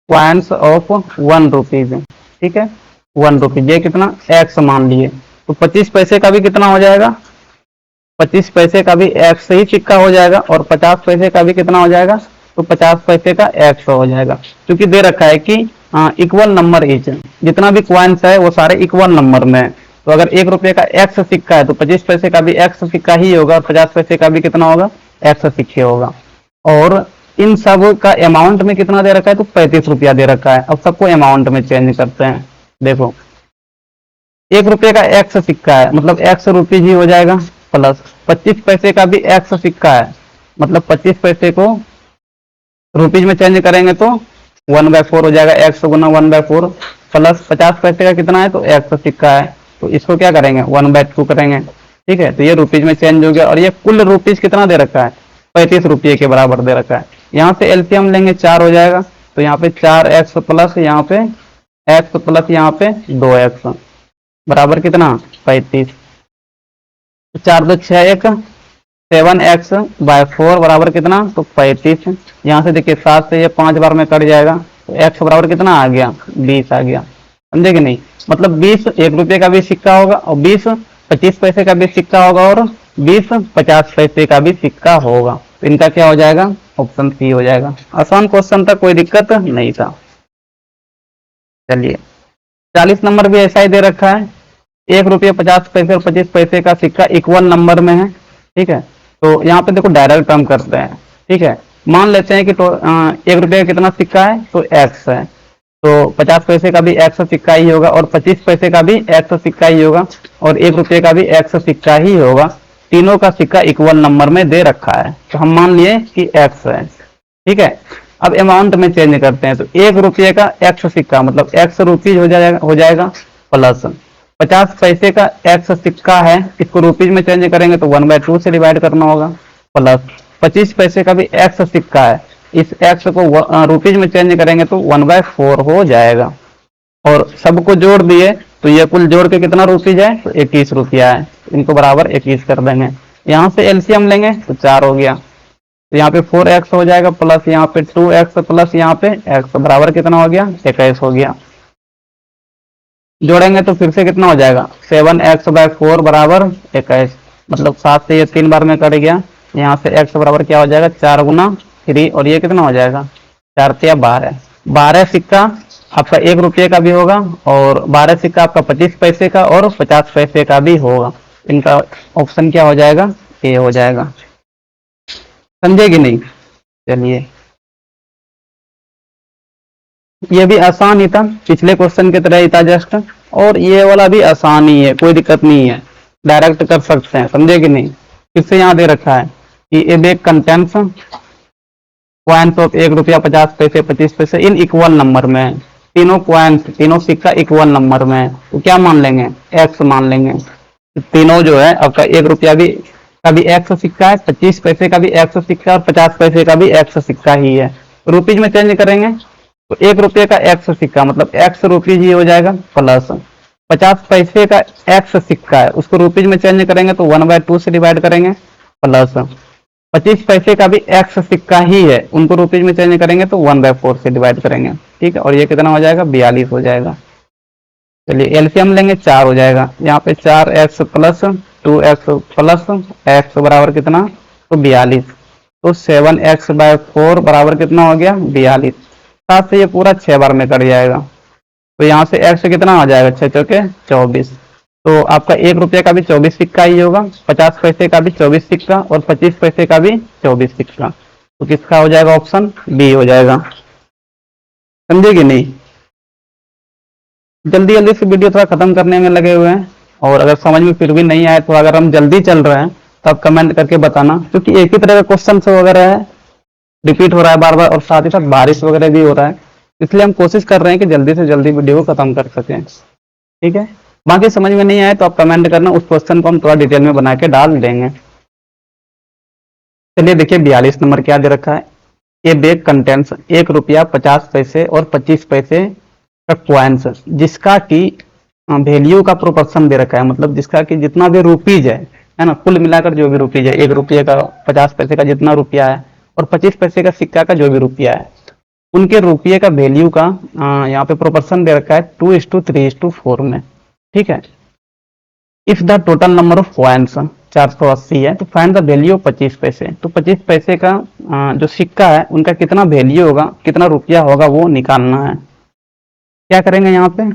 coins of 1 rupees, ठीक है। 1 रुपीज ये कितना एक्स मान लिए, तो 25 पैसे का भी कितना हो जाएगा, 25 पैसे का भी एक्स ही सिक्का हो जाएगा, और 50 पैसे का भी कितना हो जाएगा, तो 50 पैसे का एक्स हो जाएगा। क्योंकि दे रखा है कि इक्वल नंबर इच, जितना भी क्वाइंस है वो सारे इक्वल नंबर में है। तो अगर 1 रुपये का एक्स सिक्का है तो 25 पैसे का भी एक्स सिक्का ही होगा, और 50 पैसे का भी कितना होगा, एक्स सिक्के होगा। और इन सब का अमाउंट में कितना दे रखा है, तो 35 रुपया दे रखा है। अब सबको अमाउंट में चेंज करते हैं। देखो 1 रुपये का एक्स सिक्का है, मतलब एक्स रुपीज ही हो जाएगा, प्लस 25 पैसे का भी एक्स सिक्का है, मतलब 25 पैसे को रुपीज में चेंज करेंगे तो 1/4 हो जाएगा, एक्स गुना 1/4, प्लस 50 पैसे का कितना है, तो एक्स सिक्का है, तो इसको क्या करेंगे 1/2 करेंगे, ठीक है। तो ये रुपीज में चेंज हो गया, और ये कुल रुपीज कितना दे रखा है, 35 रुपये के बराबर दे रखा है। यहाँ से एलसीएम लेंगे 4 हो जाएगा, तो यहाँ पे 4x प्लस यहाँ पे x प्लस यहाँ पे 2x बराबर कितना 35। 4 2 6 1 7x/4 बराबर कितना, तो 35। यहाँ से देखिए 7 से ये 5 बार में कट जाएगा, तो x बराबर कितना आ गया 20 आ गया, समझे कि नहीं। मतलब 20 1 रुपये का भी सिक्का होगा, और 20 25 पैसे का भी सिक्का होगा, और 20 50 पैसे का भी सिक्का होगा। तो इनका क्या हो जाएगा, ऑप्शन सी हो जाएगा। आसान क्वेश्चन था, कोई दिक्कत नहीं था। चलिए 40 नंबर भी ऐसा ही दे रखा है, 1 रुपये 50 पैसे और 25 पैसे का सिक्का इक्वल नंबर में है, ठीक है। तो यहाँ पे देखो डायरेक्ट टर्म करते हैं, ठीक है। मान लेते हैं कि 1 रुपये का कितना सिक्का है, तो एक्स है, तो 50 पैसे का भी एक्स सिक्का ही होगा, और 25 पैसे का भी एक्स सिक्का ही होगा, और 1 रुपये का भी एक्स सिक्का ही होगा। तीनों का सिक्का इक्वल नंबर में दे रखा है, तो हम मान लिए कि एक्स है, ठीक है। अब अमाउंट में चेंज करते हैं, तो 1 रुपये का एक्स सिक्का मतलब एक्स रुपीज हो जाएगा प्लस 50 पैसे का एक्स सिक्का है, इसको रुपीज में चेंज करेंगे तो 1/2 से डिवाइड करना होगा, प्लस 25 पैसे का भी एक्स सिक्का है, इस एक्स को रुपीज में चेंज करेंगे तो 1/4 हो जाएगा। और सबको जोड़ दिए तो ये कुल जोड़ के कितना रुपीज है, तो 21 रुपया है। इनको बराबर 21 कर देंगे। यहाँ से एलसीएम लेंगे तो 4 हो गया, तो यहाँ पे 4x हो जाएगा, प्लस यहाँ पे 2x प्लस यहाँ पे x बराबर कितना हो गया 21 हो गया। जोड़ेंगे तो फिर से कितना हो जाएगा 7x/4 बराबर 21, मतलब 7 से ये 3 बार में कट गया। यहाँ से x बराबर क्या हो जाएगा 4 गुना 3, और ये कितना हो जाएगा 4 से 12। 12 सिक्का आपका 1 रुपये का भी होगा, और 12 सिक्का आपका 25 पैसे का और 50 पैसे का भी होगा। इनका ऑप्शन क्या हो जाएगा, ए हो जाएगा। समझे कि नहीं। चलिए ये भी आसान ही था, पिछले क्वेश्चन की तरह ही था जस्ट, और ये वाला भी आसान ही है, कोई दिक्कत नहीं है, डायरेक्ट कर सकते हैं। समझे कि नहीं। फिर से यहाँ दे रखा है कि ए बैग कंटेंट्स कॉइन्स ऑफ 1 रुपया 50 पैसे 25 पैसे इन इक्वल नंबर में है। तीनों कॉइन्स तीनों सिक्का इक्वल नंबर में है, तो क्या मान लेंगे एक्स मान लेंगे। तीनों जो है आपका 1 रुपया भी का भी एक्स सिक्का है, 25 पैसे का भी एक्स सिक्का और 50 पैसे का भी एक्स सिक्का ही है। रुपीज में चेंज करेंगे तो 1 रुपये का एक्स सिक्का मतलब एक्स रुपीज ही हो जाएगा, प्लस 50 पैसे का एक्स सिक्का है उसको रुपीज में चेंज करेंगे तो 1/2 से डिवाइड करेंगे, प्लस 25 पैसे का भी एक्स सिक्का ही है उनको रुपीज में चेंज करेंगे तो 1/4 से डिवाइड करेंगे, ठीक है। और ये कितना हो जाएगा 42 हो जाएगा। चलिए एलसीएम लेंगे 4 हो जाएगा, यहाँ पे 4x plus 2x plus x बराबर कितना तो 42, तो 7x/4 बराबर कितना हो गया 42। 7 से ये पूरा 6 बार में कट जाएगा, तो यहाँ से x कितना आ जाएगा 6 चौके 24। तो आपका 1 रुपये का भी 24 सिक्का ही होगा, 50 पैसे का भी 24 सिक्का और 25 पैसे का भी 24 सिक्का। तो किसका हो जाएगा ऑप्शन बी हो जाएगा। समझे कि नहीं। जल्दी जल्दी से वीडियो थोड़ा खत्म करने में लगे हुए हैं, और अगर समझ में फिर भी नहीं आए तो अगर हम जल्दी चल रहे हैं तो आप कमेंट करके बताना, क्योंकि एक ही तरह का क्वेश्चन वगैरह है, रिपीट हो रहा है बार बार, और साथ ही साथ बारिश वगैरह भी हो रहा है, इसलिए हम कोशिश कर रहे हैं कि जल्दी से जल्दी वीडियो को खत्म कर सकें, ठीक है। बाकी समझ में नहीं आए तो आप कमेंट करना, उस क्वेश्चन को हम थोड़ा डिटेल में बना के डाल देंगे। चलिए देखिए 42 नंबर क्या दे रखा है, ए बैग कंटेंट्स 1 रुपया 50 पैसे और 25 पैसे का क्वाइंस, जिसका कि वैल्यू का प्रोपोर्शन दे रखा है, मतलब जिसका कि जितना भी रुपीज है ना, कुल मिलाकर जो भी रुपीज है, 1 रुपये का 50 पैसे का जितना रुपया है और 25 पैसे का सिक्का का जो भी रुपया है, उनके रुपये का वैल्यू का यहाँ पे प्रोपोर्शन दे रखा है 2:3:4 में। ठीक है। If the total number of coins 480 है तो फाइंड द वैल्यू ऑफ 25 पैसे। तो 25 पैसे का जो सिक्का है उनका कितना वैल्यू होगा, कितना रुपया होगा, वो निकालना है। क्या करेंगे यहाँ पे,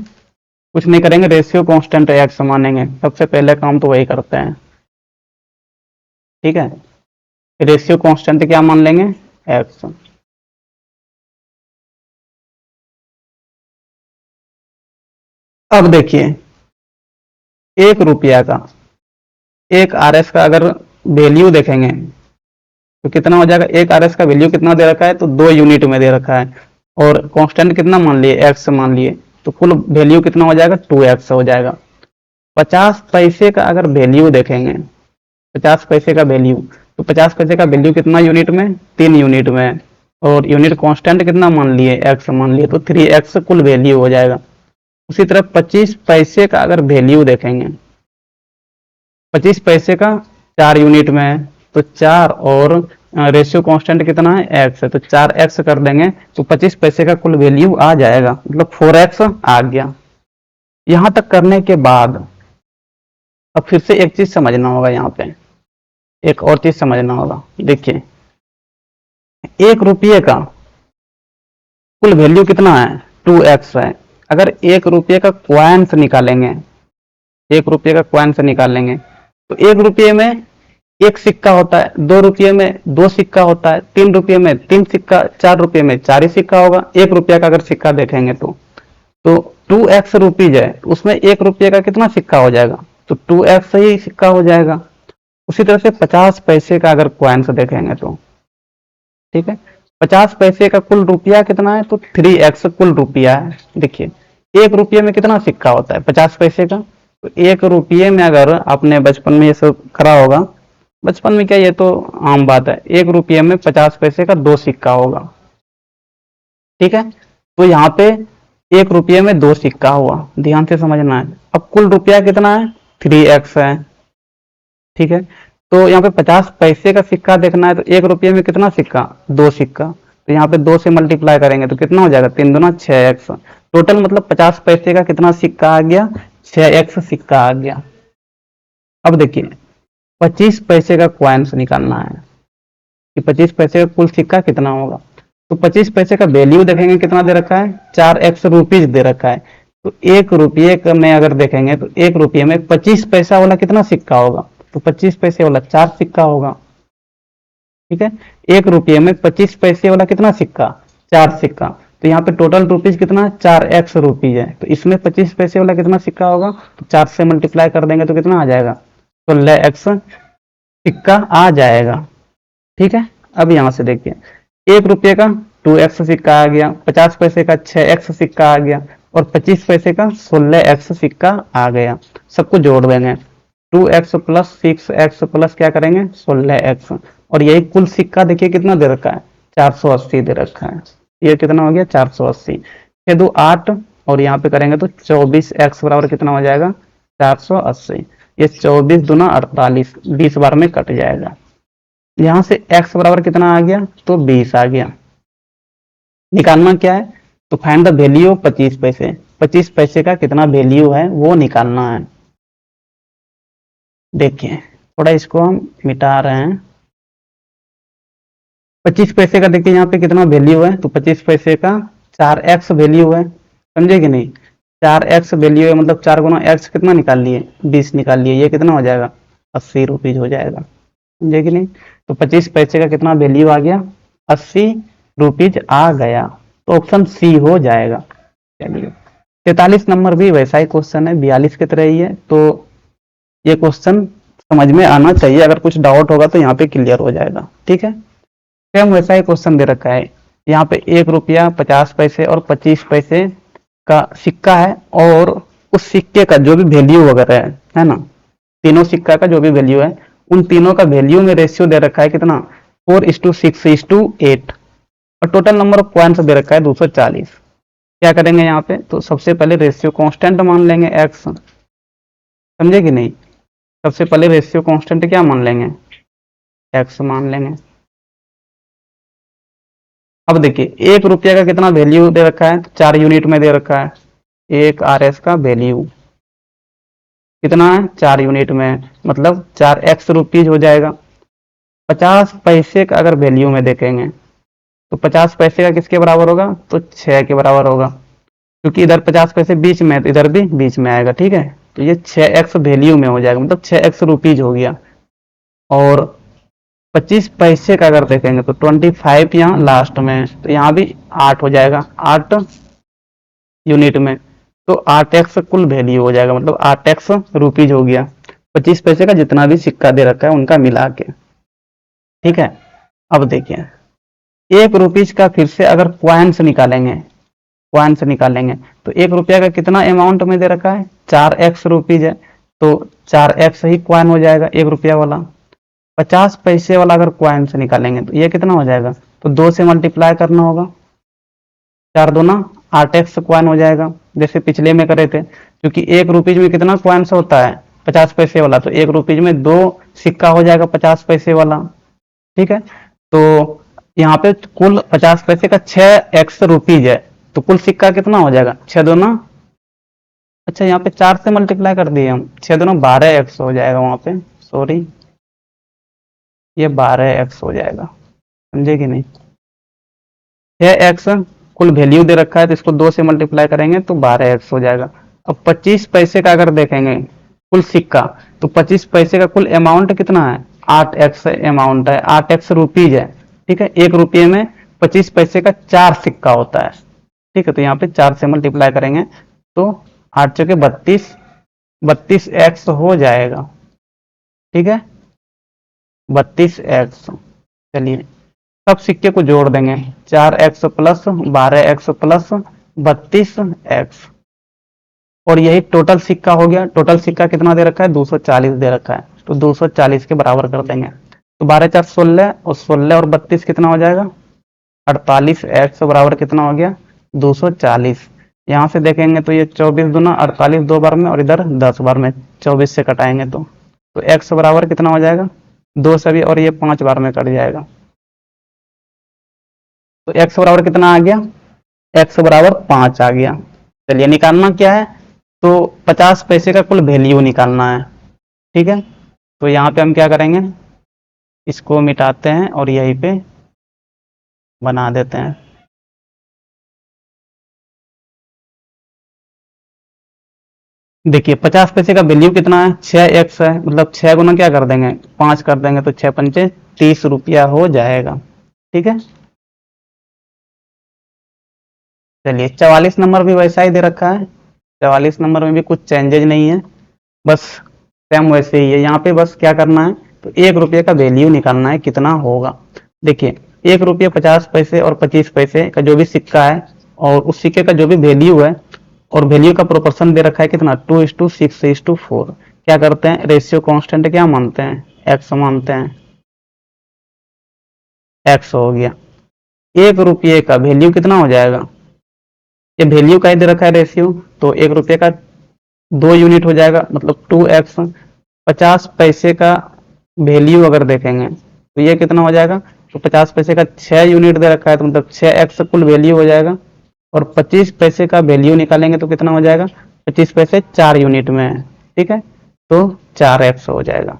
कुछ नहीं करेंगे, रेशियो कांस्टेंट एक्स मानेंगे। सबसे पहले काम तो वही करते हैं। ठीक है, रेशियो कांस्टेंट क्या मान लेंगे, एक्स। अब देखिए 1 रुपया का, 1 RS का अगर वैल्यू देखेंगे तो कितना हो जाएगा, 1 RS का वैल्यू कितना दे रखा है, तो 2 यूनिट में दे रखा है और कांस्टेंट कितना मान लिए, एक्स मान लिए, तो कुल वैल्यू कितना हो जाएगा, 2x हो जाएगा। 50 पैसे का अगर वैल्यू देखेंगे, 50 पैसे का वैल्यू, तो 50 पैसे का वैल्यू कितना यूनिट में, 3 यूनिट में, और यूनिट कांस्टेंट कितना मान लिए, x मान लिए, तो 3x कुल वैल्यू हो जाएगा। उसी तरह 25 पैसे का अगर वैल्यू देखेंगे, 25 पैसे का 4 यूनिट में है तो 4 और रेशियो कांस्टेंट कितना है, x है, तो 4x कर देंगे तो 25 पैसे का कुल वैल्यू आ जाएगा, मतलब 4x आ गया। यहां तक करने के बाद अब फिर से एक चीज समझना होगा, यहाँ पे एक और चीज समझना होगा। देखिए 1 रुपये का कुल वैल्यू कितना है, 2x है। अगर 1 रुपये का क्वाइंस निकालेंगे, 1 रुपये का क्वाइंस निकालेंगे तो 1 रुपये में 1 सिक्का होता है, 2 रुपये में 2 सिक्का होता है, 3 रुपये में 3 सिक्का, 4 रुपये में 4 ही सिक्का होगा। 1 रुपया का अगर सिक्का देखेंगे तो 2x रुपीज है, उसमें 1 रुपये का कितना सिक्का हो जाएगा, तो 2x ही सिक्का हो जाएगा। उसी तरह से 50 पैसे का अगर क्वाइंस देखेंगे तो, ठीक है, 50 पैसे का कुल रुपया कितना है, तो 3x कुल रुपया है। देखिए 1 रुपये में कितना सिक्का होता है, 50 पैसे का, तो 1 रुपये में अगर आपने बचपन में ये सब करा होगा, बचपन में क्या, ये तो आम बात है, 1 रुपये में 50 पैसे का 2 सिक्का होगा। ठीक है, तो यहाँ पे 1 रुपये में 2 सिक्का हुआ, ध्यान से समझना है। अब कुल रुपया कितना है, 3x है। ठीक है, तो यहाँ पे 50 पैसे का सिक्का देखना है तो 1 रुपये में कितना सिक्का, 2 सिक्का, तो यहाँ पे 2 से मल्टीप्लाई करेंगे तो कितना हो जाएगा, 3 दूना 6x। टोटल मतलब 50 पैसे का कितना सिक्का आ गया, 6x सिक्का आ गया। अब देखिए 25 पैसे का क्वाइंस निकालना है कि 25 पैसे का कुल सिक्का कितना होगा। तो 25 पैसे का वैल्यू देखेंगे कितना दे रखा है, 4x रुपीज दे रखा है। तो 1 रुपये में अगर देखेंगे तो 1 रुपये में 25 पैसा वाला कितना सिक्का होगा, तो 25 पैसे वाला 4 सिक्का होगा। ठीक है, 1 रुपये में 25 पैसे वाला कितना सिक्का, 4 सिक्का, तो यहाँ पे टोटल रुपीज कितना, 4x रुपीज है। तो इसमें 25 पैसे वाला कितना सिक्का होगा, तो 4 से मल्टीप्लाई कर देंगे तो कितना आ जाएगा, 16x सिक्का आ जाएगा। ठीक है, अब यहाँ से देखिए 1 रुपये का 2x सिक्का आ गया, 50 पैसे का 6x सिक्का आ गया और 25 पैसे का 16x सिक्का आ गया। सबको जोड़ देंगे, 2x प्लस 6x प्लस क्या करेंगे, 16x, और यही कुल सिक्का देखिए कितना दे रखा है, 480 दे रखा है। ये कितना हो गया, 480, 6 2 8 और यहाँ पे करेंगे तो 24x बराबर कितना हो जाएगा, 480। ये 24 दूना 48, 20 बार में कट जाएगा। यहाँ से x बराबर कितना आ गया, तो 20 आ गया। निकालना क्या है, तो फाइंड द वैल्यू ऑफ 25 पैसे। 25 पैसे का कितना वैल्यू है वो निकालना है। देखिए थोड़ा इसको हम मिटा रहे हैं। 25 पैसे का देखिए यहाँ पे कितना वैल्यू है, तो 25 पैसे का 4x वैल्यू है, समझे कि नहीं, 4x वैल्यू है, मतलब 4 गुना x कितना निकाल लिए, 20 निकाल लिए, ये कितना हो जाएगा, 80 रुपीज हो जाएगा, समझे कि नहीं। तो 25 पैसे का कितना वैल्यू आ गया, 80 रुपीज आ गया, तो ऑप्शन सी हो जाएगा। चलिए 43 नंबर भी वैसा ही क्वेश्चन है, 42 की तरह ही है, तो ये क्वेश्चन समझ में आना चाहिए, अगर कुछ डाउट होगा तो यहाँ पे क्लियर हो जाएगा। ठीक है, सेम वैसा ही क्वेश्चन दे रखा है, यहाँ पे 1 रुपया 50 पैसे और 25 पैसे का सिक्का है और उस सिक्के का जो भी वैल्यू वगैरह है ना, तीनों सिक्का का जो भी वैल्यू है, उन तीनों का वैल्यू में रेशियो दे रखा है कितना, 4:6:8। और टोटल नंबर ऑफ क्वाइंस दे रखा है 240। क्या करेंगे यहाँ पे, तो सबसे पहले रेशियो कांस्टेंट मान लेंगे एक्स, समझे कि नहीं। सबसे पहले रेशियो कांस्टेंट क्या मान लेंगे, एक्स मान लेंगे। अब देखिए 1 रुपये का कितना वैल्यू दे रखा है, 4 यूनिट में दे रखा है। 1 RS का वैल्यू कितना है, 4 यूनिट में, मतलब 4x रुपीज हो जाएगा। 50 पैसे का अगर वैल्यू में देखेंगे तो 50 पैसे का किसके बराबर होगा, तो 6 के बराबर होगा, क्योंकि इधर 50 पैसे बीच में है तो इधर भी बीच में आएगा, ठीक है। तो ये 6x वैल्यू में हो जाएगा, मतलब 6x रुपीज हो गया। और 25 पैसे का अगर देखेंगे तो 25 यहाँ लास्ट में है, तो यहाँ भी 8 हो जाएगा, 8 यूनिट में। तो 8x कुल वैल्यू हो जाएगा, मतलब 8x रुपीज हो गया। 25 पैसे का जितना भी सिक्का दे रखा है उनका मिला के, ठीक है। अब देखिए 1 रुपीज का फिर से अगर क्वाइंस निकालेंगे, क्वाइंस निकालेंगे तो 1 रुपया का कितना अमाउंट में दे रखा है, 4x रुपीज है, तो 4x ही क्वाइन हो जाएगा 1 रुपया वाला। 50 पैसे वाला अगर क्वाइंस निकालेंगे तो ये कितना हो जाएगा, तो 2 से मल्टीप्लाई करना होगा, 4 दूना 8x क्वाइन हो जाएगा, जैसे पिछले में करे थे। क्योंकि 1 रुपीज में कितना क्वाइंस होता है, 50 पैसे वाला, तो 1 रुपीज में 2 सिक्का हो जाएगा 50 पैसे वाला, ठीक है। तो यहाँ पे कुल 50 पैसे का 6x रुपीज है, तो कुल सिक्का कितना हो जाएगा, 6 दूना, अच्छा यहाँ पे 4 से मल्टीप्लाई कर दिए हम, 6 दूना 12x हो जाएगा, वहां पे सॉरी ये 12x हो जाएगा, समझे कि नहीं। 6x कुल वैल्यू दे रखा है तो इसको 2 से मल्टीप्लाई करेंगे तो 12x हो जाएगा। अब 25 पैसे का अगर देखेंगे कुल सिक्का, तो 25 पैसे का कुल अमाउंट कितना है, 8x अमाउंट है, 8x रुपीज है, ठीक है। 1 रुपये में 25 पैसे का 4 सिक्का होता है, ठीक है। तो यहाँ पे 4 से मल्टीप्लाई करेंगे तो 8 चौके 32, 32x हो जाएगा, ठीक है, 32x। चलिए सब सिक्के को जोड़ देंगे, 4x plus 12x plus 32x, और यही टोटल सिक्का हो गया। टोटल सिक्का कितना दे रखा है, 240 दे रखा है, तो 240 के बराबर कर देंगे। तो 12 4 16, और 16 और 32 कितना हो जाएगा, 48x बराबर कितना हो गया, 240। यहाँ से देखेंगे तो ये 24 दूना 48 2 बार में, और इधर 10 बार में, 24 से कटाएंगे तो x बराबर कितना हो जाएगा, 2 सभी, और ये 5 बार में कट जाएगा। तो x बराबर कितना आ गया, x बराबर 5 आ गया। चलिए निकालना क्या है, तो 50 पैसे का कुल वैल्यू निकालना है, ठीक है। तो यहाँ पे हम क्या करेंगे, इसको मिटाते हैं और यहीं पे बना देते हैं। देखिए 50 पैसे का वैल्यू कितना है, 6x है, मतलब 6 गुना क्या कर देंगे, 5 कर देंगे, तो 6 पंचे 30 रुपया हो जाएगा, ठीक है। चलिए 44 नंबर भी वैसा ही दे रखा है, 44 नंबर में भी कुछ चेंजेज नहीं है, बस सेम वैसे ही है। यहाँ पे बस क्या करना है, तो 1 रुपये का वैल्यू निकालना है कितना होगा। देखिए 1 रुपये 50 पैसे और 25 पैसे का जो भी सिक्का है, और उस सिक्के का जो भी वैल्यू है, और वैल्यू का प्रोपोर्शन दे रखा है कितना, 2:6:4। क्या करते हैं, रेशियो कांस्टेंट क्या मानते हैं, एक्स मानते हैं, एक्स हो गया। 1 रुपये का वैल्यू कितना हो जाएगा, ये वैल्यू का ही दे रखा है रेशियो, तो 1 रुपये का 2 यूनिट हो जाएगा, मतलब 2x। 50 पैसे का वैल्यू अगर देखेंगे तो ये कितना हो जाएगा, तो 50 पैसे का 6 यूनिट दे रखा है, तो मतलब 6x कुल वैल्यू हो जाएगा। और 25 पैसे का वैल्यू निकालेंगे तो कितना हो जाएगा, 25 पैसे 4 यूनिट में है, ठीक है, तो 4x हो जाएगा।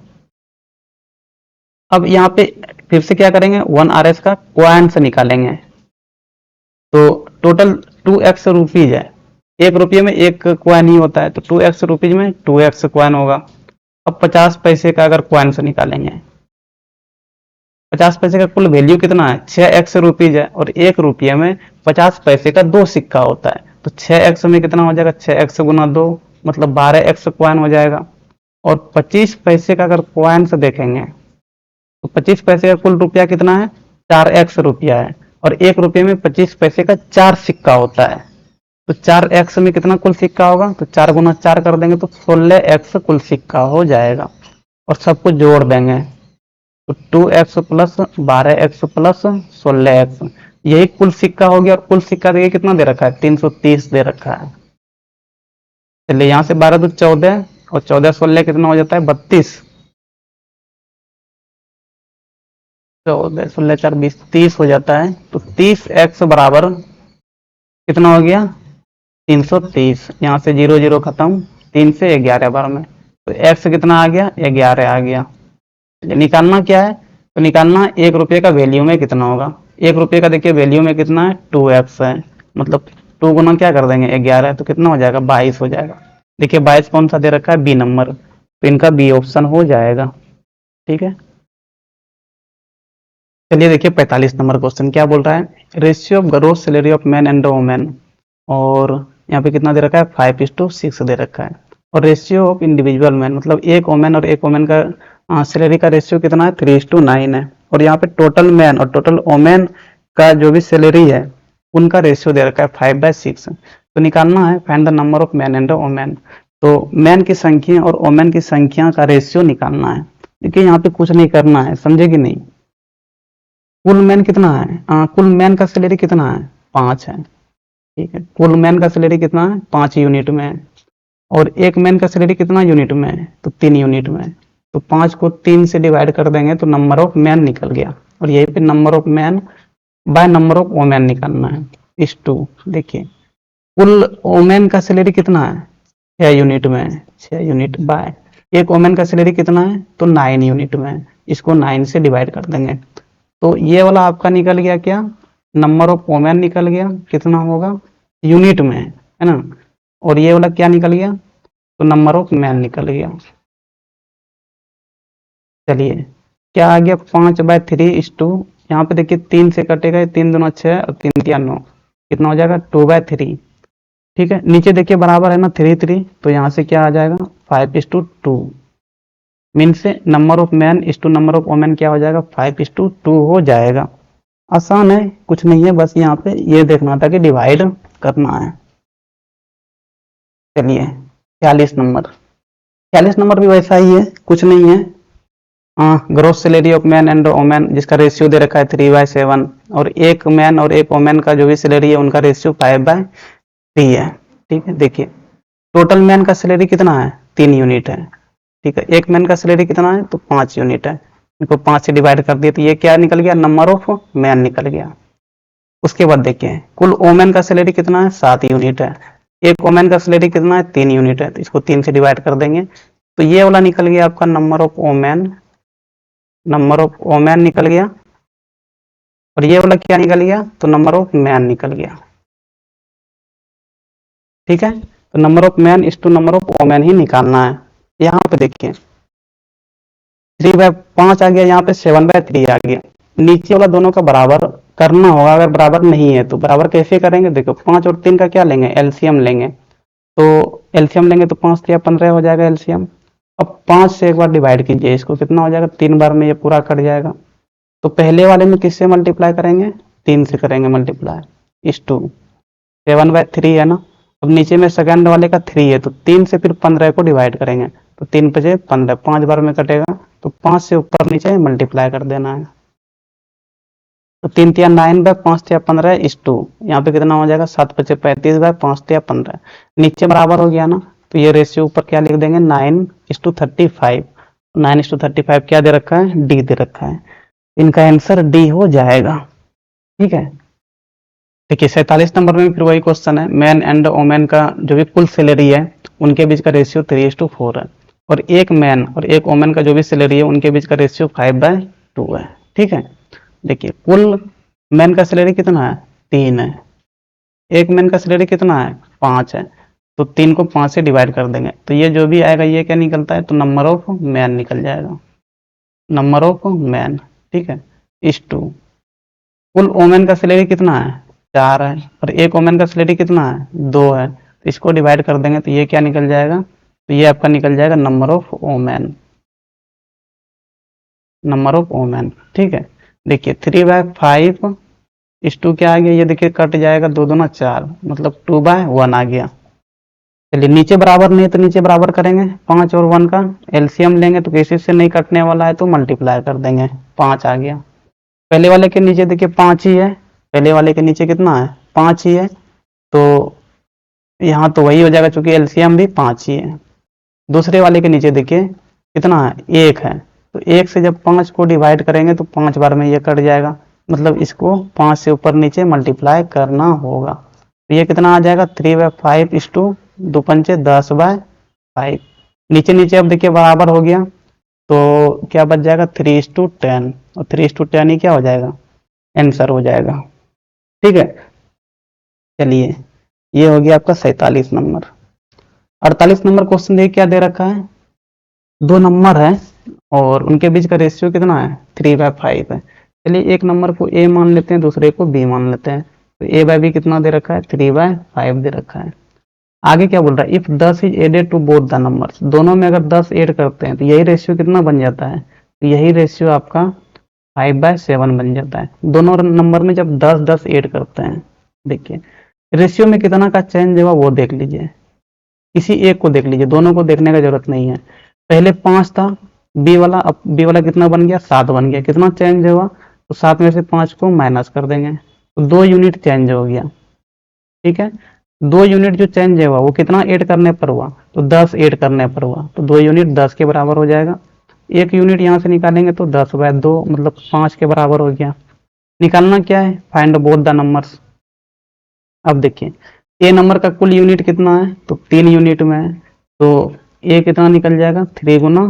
अब यहाँ पे फिर से क्या करेंगे, 1RS का क्वाइंस निकालेंगे, तो टोटल 2x रुपीज है, 1 रुपये में 1 क्वाइन ही होता है, तो 2x रुपीज में 2x क्वाइन होगा। अब 50 पैसे का अगर क्वाइंस निकालेंगे, 50 पैसे का कुल वैल्यू कितना है, 6x रुपीज है, और 1 रुपये में 50 पैसे का 2 सिक्का होता है, तो 6x में कितना हो जाएगा, 6x गुना 2, मतलब 12x क्वाइन हो जाएगा। और 25 पैसे का अगर क्वाइंस देखेंगे तो 25 पैसे का कुल रुपया कितना है, 4x रुपया है, और 1 रुपये में 25 पैसे का 4 सिक्का होता है, तो 4x में कितना कुल सिक्का होगा, तो 4 गुना 4 कर देंगे तो 16x कुल सिक्का हो जाएगा। और सबको जोड़ देंगे तो 2x plus 12x plus 16x, यही कुल सिक्का हो गया, और कुल सिक्का देखिए कितना दे रखा है, 330 दे रखा है। चलिए यहाँ से 12 दूनी 14, और 14 16 कितना हो जाता है, 32। 14 16 4 20, 30 हो जाता है। तो 30x बराबर कितना हो गया, 330। यहाँ से 0 0 खत्म, 3 से 11 बार में, तो x कितना आ गया, 11 आ गया। निकालना क्या है, तो निकालना 1 रुपये का वैल्यू में कितना होगा। 1 रुपये का देखिए वैल्यू में कितना है, 2x है, मतलब 2 गुना क्या कर देंगे, 11 है, तो कितना हो जाएगा, 22 हो जाएगा। देखिए 22 कौन सा दे रखा है, बी नंबर, तो इनका बी ऑप्शन हो जाएगा। ठीक है, चलिए देखिए 45 नंबर क्वेश्चन क्या बोल रहा है, ratio of gross salary of man and women, और यहाँ पे कितना दे रखा है, 5:6 दे रखा है। और रेशियो ऑफ इंडिविजुअल मैन, मतलब एक वोमेन और एक वोमेन का सैलरी का रेशियो कितना है, 3:9 है। और यहाँ पे टोटल मैन और टोटल वोमेन का जो भी सैलरी है उनका रेशियो दे रखा है 5/6। तो निकालना है find the number of man and women. तो मैन की संख्या और वोमेन की संख्या का रेशियो निकालना है। देखिए यहाँ पे कुछ नहीं करना है, समझे कि नहीं। कुल मैन कितना है, कुल मैन का सैलरी कितना है, 5 है। ठीक है, कुल मैन का सैलरी कितना है, 5 यूनिट में है। और एक मैन का सैलरी कितना यूनिट में है, तो 3 यूनिट में है। तो 5 को 3 से डिवाइड कर देंगे तो नंबर ऑफ मैन निकल गया। और यही पे number of man by number of women निकालना है, इस टू। देखिए कुल वोमेन का सैलरी कितना है, 6 यूनिट में है, 6 यूनिट बाय एक वोमेन का सैलरी कितना है, तो 9 यूनिट में है। इसको 9 से डिवाइड कर देंगे तो ये वाला आपका निकल गया क्या, नंबर ऑफ वोमेन निकल गया, कितना होगा, यूनिट में है ना। और ये वाला क्या निकल गया, तो नंबर ऑफ मैन निकल गया। चलिए क्या आ गया, 5/3:2। यहाँ पे देखिए 3 से कटेगा, 3 दूना 6 और 3 तिया 9, कितना हो जाएगा, 2/3। ठीक है, नीचे देखिए बराबर है ना 3 3, तो यहाँ से क्या आ जाएगा, 5:2। मीन से नंबर ऑफ मैन इस टू नंबर ऑफ वोमेन क्या हो जाएगा, 5:2 हो जाएगा। आसान है, कुछ नहीं है, बस यहाँ पे ये देखना था कि डिवाइड करना है। चलिए 46 नंबर भी वैसा ही है, कुछ नहीं है। Gross salary of man and women जिसका रेशियो दे रखा है 3/7, और एक मैन और एक वोमेन का जो भी सैलरी है उनका रेशियो 5/3 है। ठीक है, देखिए टोटल मैन का सैलरी कितना है, 3 यूनिट है। ठीक है, एक मैन का सैलरी कितना है, तो 5 यूनिट है। इनको 5 से डिवाइड कर दिए तो ये क्या निकल गया, नंबर ऑफ मैन निकल गया। उसके बाद देखिए कुल वोमेन का सैलरी कितना है, 7 यूनिट है। एक वोमेन का सैलरी कितना है, 3 यूनिट है, तो इसको 3 से डिवाइड कर देंगे तो ये वाला निकल गया आपका number of women, number of women निकल गया। और ये वाला क्या निकल गया, तो नंबर ऑफ मैन निकल गया। ठीक है, तो नंबर ऑफ मैन इस टू नंबर ऑफ वोमेन ही निकालना है। यहाँ पे देखिए 3/5 आ गया, यहाँ पे 7/3 आ गया। नीचे वाला दोनों का बराबर करना होगा, अगर बराबर नहीं है तो बराबर कैसे करेंगे, देखो 5 और 3 का क्या लेंगे, एलसीएम लेंगे। तो एलसीएम लेंगे तो 5 3 15 हो जाएगा एलसीएम। अब 5 से एक बार डिवाइड कीजिए इसको, कितना हो जाएगा, 3 बार में ये पूरा कट जाएगा। तो पहले वाले में किससे मल्टीप्लाई करेंगे, 3 से करेंगे मल्टीप्लाई, इस टू 7/3 है ना। अब नीचे में सेकंड वाले का 3 है, तो 3 से फिर 15 को डिवाइड करेंगे, तो 3 5 15, 5 बार में कटेगा, तो 5 से ऊपर नीचे मल्टीप्लाई कर देना है। तो 3 तिया 9/5 तिया 15 इस टू, यहाँ पे कितना हो जाएगा, 7 5 35/5 तिया 15। नीचे बराबर हो गया ना, तो ये रेशियो ऊपर क्या लिख देंगे, 9:35। 9:35 क्या दे रखा है, डी दे रखा है। इनका आंसर डी हो जाएगा। ठीक है, देखिए 47 नंबर में फिर वही क्वेश्चन है, मैन एंड वोमेन का जो भी कुल सैलरी है उनके बीच का रेशियो 3:4 है। और एक मैन और एक वोमेन का जो भी सैलरी है उनके बीच का रेशियो 5/2 है। ठीक है, देखिए कुल मैन का सैलरी कितना है, 3 है। एक मैन का सैलरी कितना है, 5 है। तो 3 को 5 से डिवाइड कर देंगे तो ये जो भी आएगा ये क्या निकलता है, तो नंबर ऑफ मैन निकल जाएगा, नंबर ऑफ मैन। ठीक है, इस टू कुल वोमेन का सैलरी कितना है, 4 है। और एक वोमेन का सैलरी कितना है, 2 है। तो इसको डिवाइड कर देंगे तो ये क्या निकल जाएगा, तो ये आपका निकल जाएगा number of women, number of women. ठीक है, देखिए 3/5 इस टू क्या आ गया, ये देखिए कट जाएगा, 2 दूना 4, मतलब 2/1 आ गया। चलिए नीचे बराबर नहीं तो नीचे बराबर करेंगे, 5 और 1 का एलसीएम लेंगे तो किसी से नहीं कटने वाला है तो मल्टीप्लाई कर देंगे, 5 आ गया। पहले वाले के नीचे देखिए 5 ही है, पहले वाले के नीचे कितना है, 5 ही है, तो यहाँ तो वही हो जाएगा क्योंकि एलसीएम भी 5 ही है। दूसरे वाले के नीचे देखिए कितना है, 1 है, तो 1 से जब 5 को डिवाइड करेंगे तो 5 बार में ये कट जाएगा, मतलब इसको 5 से ऊपर नीचे मल्टीप्लाई करना होगा। तो ये कितना आ जाएगा, 3/5 इस टू 2 पंचे 10/5। नीचे नीचे अब देखिए बराबर हो गया, तो क्या बच जाएगा, 3:10, और 3:10 ही क्या हो जाएगा, आंसर हो जाएगा। ठीक है, चलिए ये हो गया आपका 47 नंबर। 48 नंबर क्वेश्चन देखिए क्या दे रखा है, 2 नंबर है और उनके बीच का रेशियो कितना है, 3/5 है। चलिए एक नंबर को ए मान लेते हैं, दूसरे को बी मान लेते हैं। तो ए बाय बी कितना दे रखा है, 3/5 दे रखा है। आगे क्या बोल रहा है, if 10 is added to both the numbers, दोनों में अगर 10 ऐड करते हैं तो यही रेशियो कितना बन जाता है, तो यही रेशियो आपका 5/7 बन जाता है। दोनों नंबर में जब 10-10 ऐड करते हैं, देखिए रेशियो में कितना का चेंज हुआ वो देख लीजिए, किसी एक को देख लीजिए, दोनों को देखने का जरूरत नहीं है। पहले 5 था बी वाला, अब बी वाला कितना बन गया, 7 बन गया। कितना चेंज हुआ, तो 7 में से 5 को माइनस कर देंगे तो 2 यूनिट चेंज हो गया। ठीक है, 2 यूनिट जो चेंज हुआ वो कितना ऐड करने पर हुआ, तो 10 ऐड करने पर हुआ, तो 2 यूनिट 10 के बराबर हो जाएगा। 1 यूनिट यहाँ से निकालेंगे तो 10/2 मतलब 5 के बराबर हो गया। निकालना क्या है, फाइंड बोथ द नंबर्स। अब देखिए ए नंबर का कुल यूनिट कितना है, तो 3 यूनिट में है, तो ए कितना निकल जाएगा, 3 गुना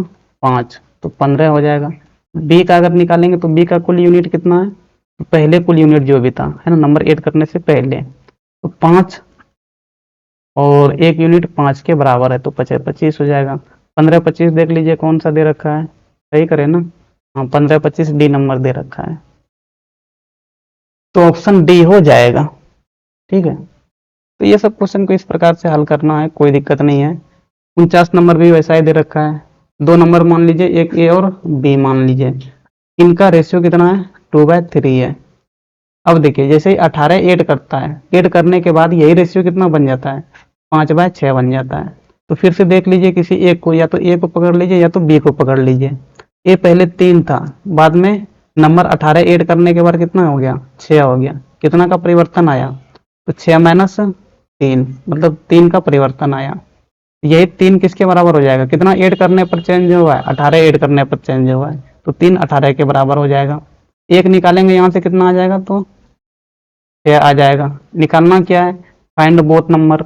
5 तो 15 हो जाएगा। बी का अगर निकालेंगे तो बी का कुल यूनिट कितना है, तो पहले कुल यूनिट जो भी था है ना, नंबर ऐड करने से पहले, तो 5 और 1 यूनिट 5 के बराबर है तो 25 हो जाएगा। 15-25 देख लीजिए कौन सा दे रखा है, सही करे ना, हाँ 15-25 डी नंबर दे रखा है, तो ऑप्शन डी हो जाएगा। ठीक है, तो ये सब क्वेश्चन को इस प्रकार से हल करना है, कोई दिक्कत नहीं है। 49 नंबर भी वैसा ही दे रखा है, 2 नंबर मान लीजिए, एक ए और बी मान लीजिए, इनका रेशियो कितना है, 2/3 है। अब देखिए जैसे ही 18 ऐड करता है, ऐड करने के बाद यही रेशियो कितना बन जाता है, 5/6 बन जाता है। तो फिर से देख लीजिए किसी एक को, या तो ए को पकड़ लीजिए या तो बी को पकड़ लीजिए। ए पहले 3 था, बाद में नंबर 18 ऐड करने के बाद कितना हो गया, 6 हो गया। कितना का परिवर्तन आया, तो 6 माइनस 3 मतलब 3 का परिवर्तन आया। यही 3 किसके बराबर हो जाएगा, कितना ऐड करने पर चेंज हुआ है, 18 ऐड करने पर चेंज हुआ है, तो 3 18 के बराबर हो जाएगा। एक निकालेंगे यहाँ से कितना आ जाएगा, तो 6 आ जाएगा। निकालना क्या है, फाइंड बोथ नंबर।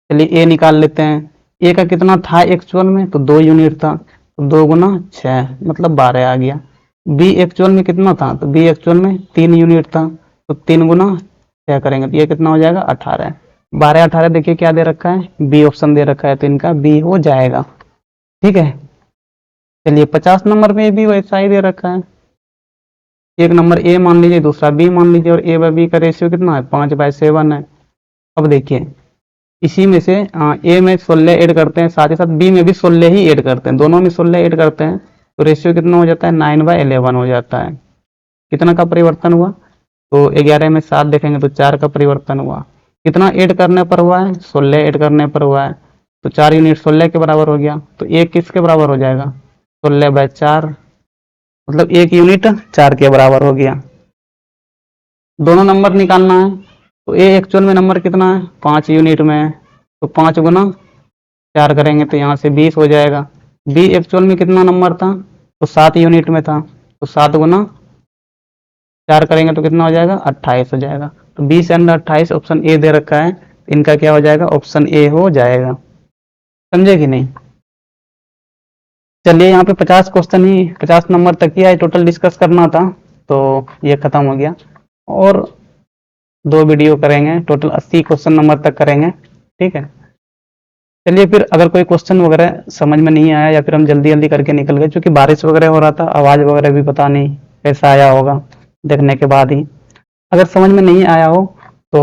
चलिए ए निकाल लेते हैं, ए का कितना था एक्चुअल में, तो 2 यूनिट था, तो 2 गुना 6 मतलब 12 आ गया। बी एक्चुअल में कितना था, तो बी एक्चुअल में 3 यूनिट था, तो 3 गुना 6 करेंगे तो ये कितना हो जाएगा, 18। 12-18 देखिए क्या दे रखा है, बी ऑप्शन दे रखा है, तो इनका बी हो जाएगा। ठीक है, चलिए 50 नंबर में भी वैसा ही दे रखा है, एक नंबर ए मान लीजिए, दूसरा बी मान लीजिए, और ए बाय बी का रेशियो कितना है, 5/7 है। अब देखिए इसी में से ए में 16 ऐड करते हैं, साथ ही साथ बी में भी 16 ही ऐड करते हैं, दोनों में 16 ऐड करते हैं, तो रेशियो कितना हो जाता है, 9/11 हो जाता है। कितना का परिवर्तन हुआ, तो 11 में 7 देखेंगे तो 4 का परिवर्तन हुआ। कितना ऐड करने पर हुआ है, 16 ऐड करने पर हुआ है, तो 4 यूनिट 16 के बराबर हो गया, तो एक किसके बराबर हो जाएगा, 16/4 मतलब 1 यूनिट 4 के बराबर हो गया। दोनों नंबर निकालना है, तो ए एक्चुअल में नंबर कितना है, 5 यूनिट में है, तो 5 गुना 4 करेंगे तो यहाँ से 20 हो जाएगा। बी एक्चुअल में कितना नंबर था, तो 7 यूनिट में था, तो 7 गुना 4 करेंगे तो कितना हो जाएगा, 28 हो जाएगा। तो 20 एंड 28 ऑप्शन ए दे रखा है, इनका क्या हो जाएगा, ऑप्शन ए हो जाएगा। समझे कि नहीं। चलिए यहाँ पे 50 क्वेश्चन ही 50 नंबर तक ही टोटल डिस्कस करना था, तो ये खत्म हो गया। और 2 वीडियो करेंगे, टोटल 80 क्वेश्चन नंबर तक करेंगे। ठीक है, चलिए फिर अगर कोई क्वेश्चन वगैरह समझ में नहीं आया या फिर हम जल्दी जल्दी करके निकल गए, क्योंकि बारिश वगैरह हो रहा था, आवाज़ वगैरह भी पता नहीं कैसा आया होगा देखने के बाद ही। अगर समझ में नहीं आया हो तो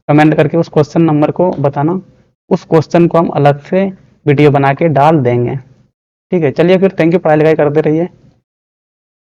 कमेंट करके उस क्वेश्चन नंबर को बताना, उस क्वेश्चन को हम अलग से वीडियो बना के डाल देंगे। ठीक है, चलिए फिर थैंक यू, पढ़ाई लिखाई करते रहिए।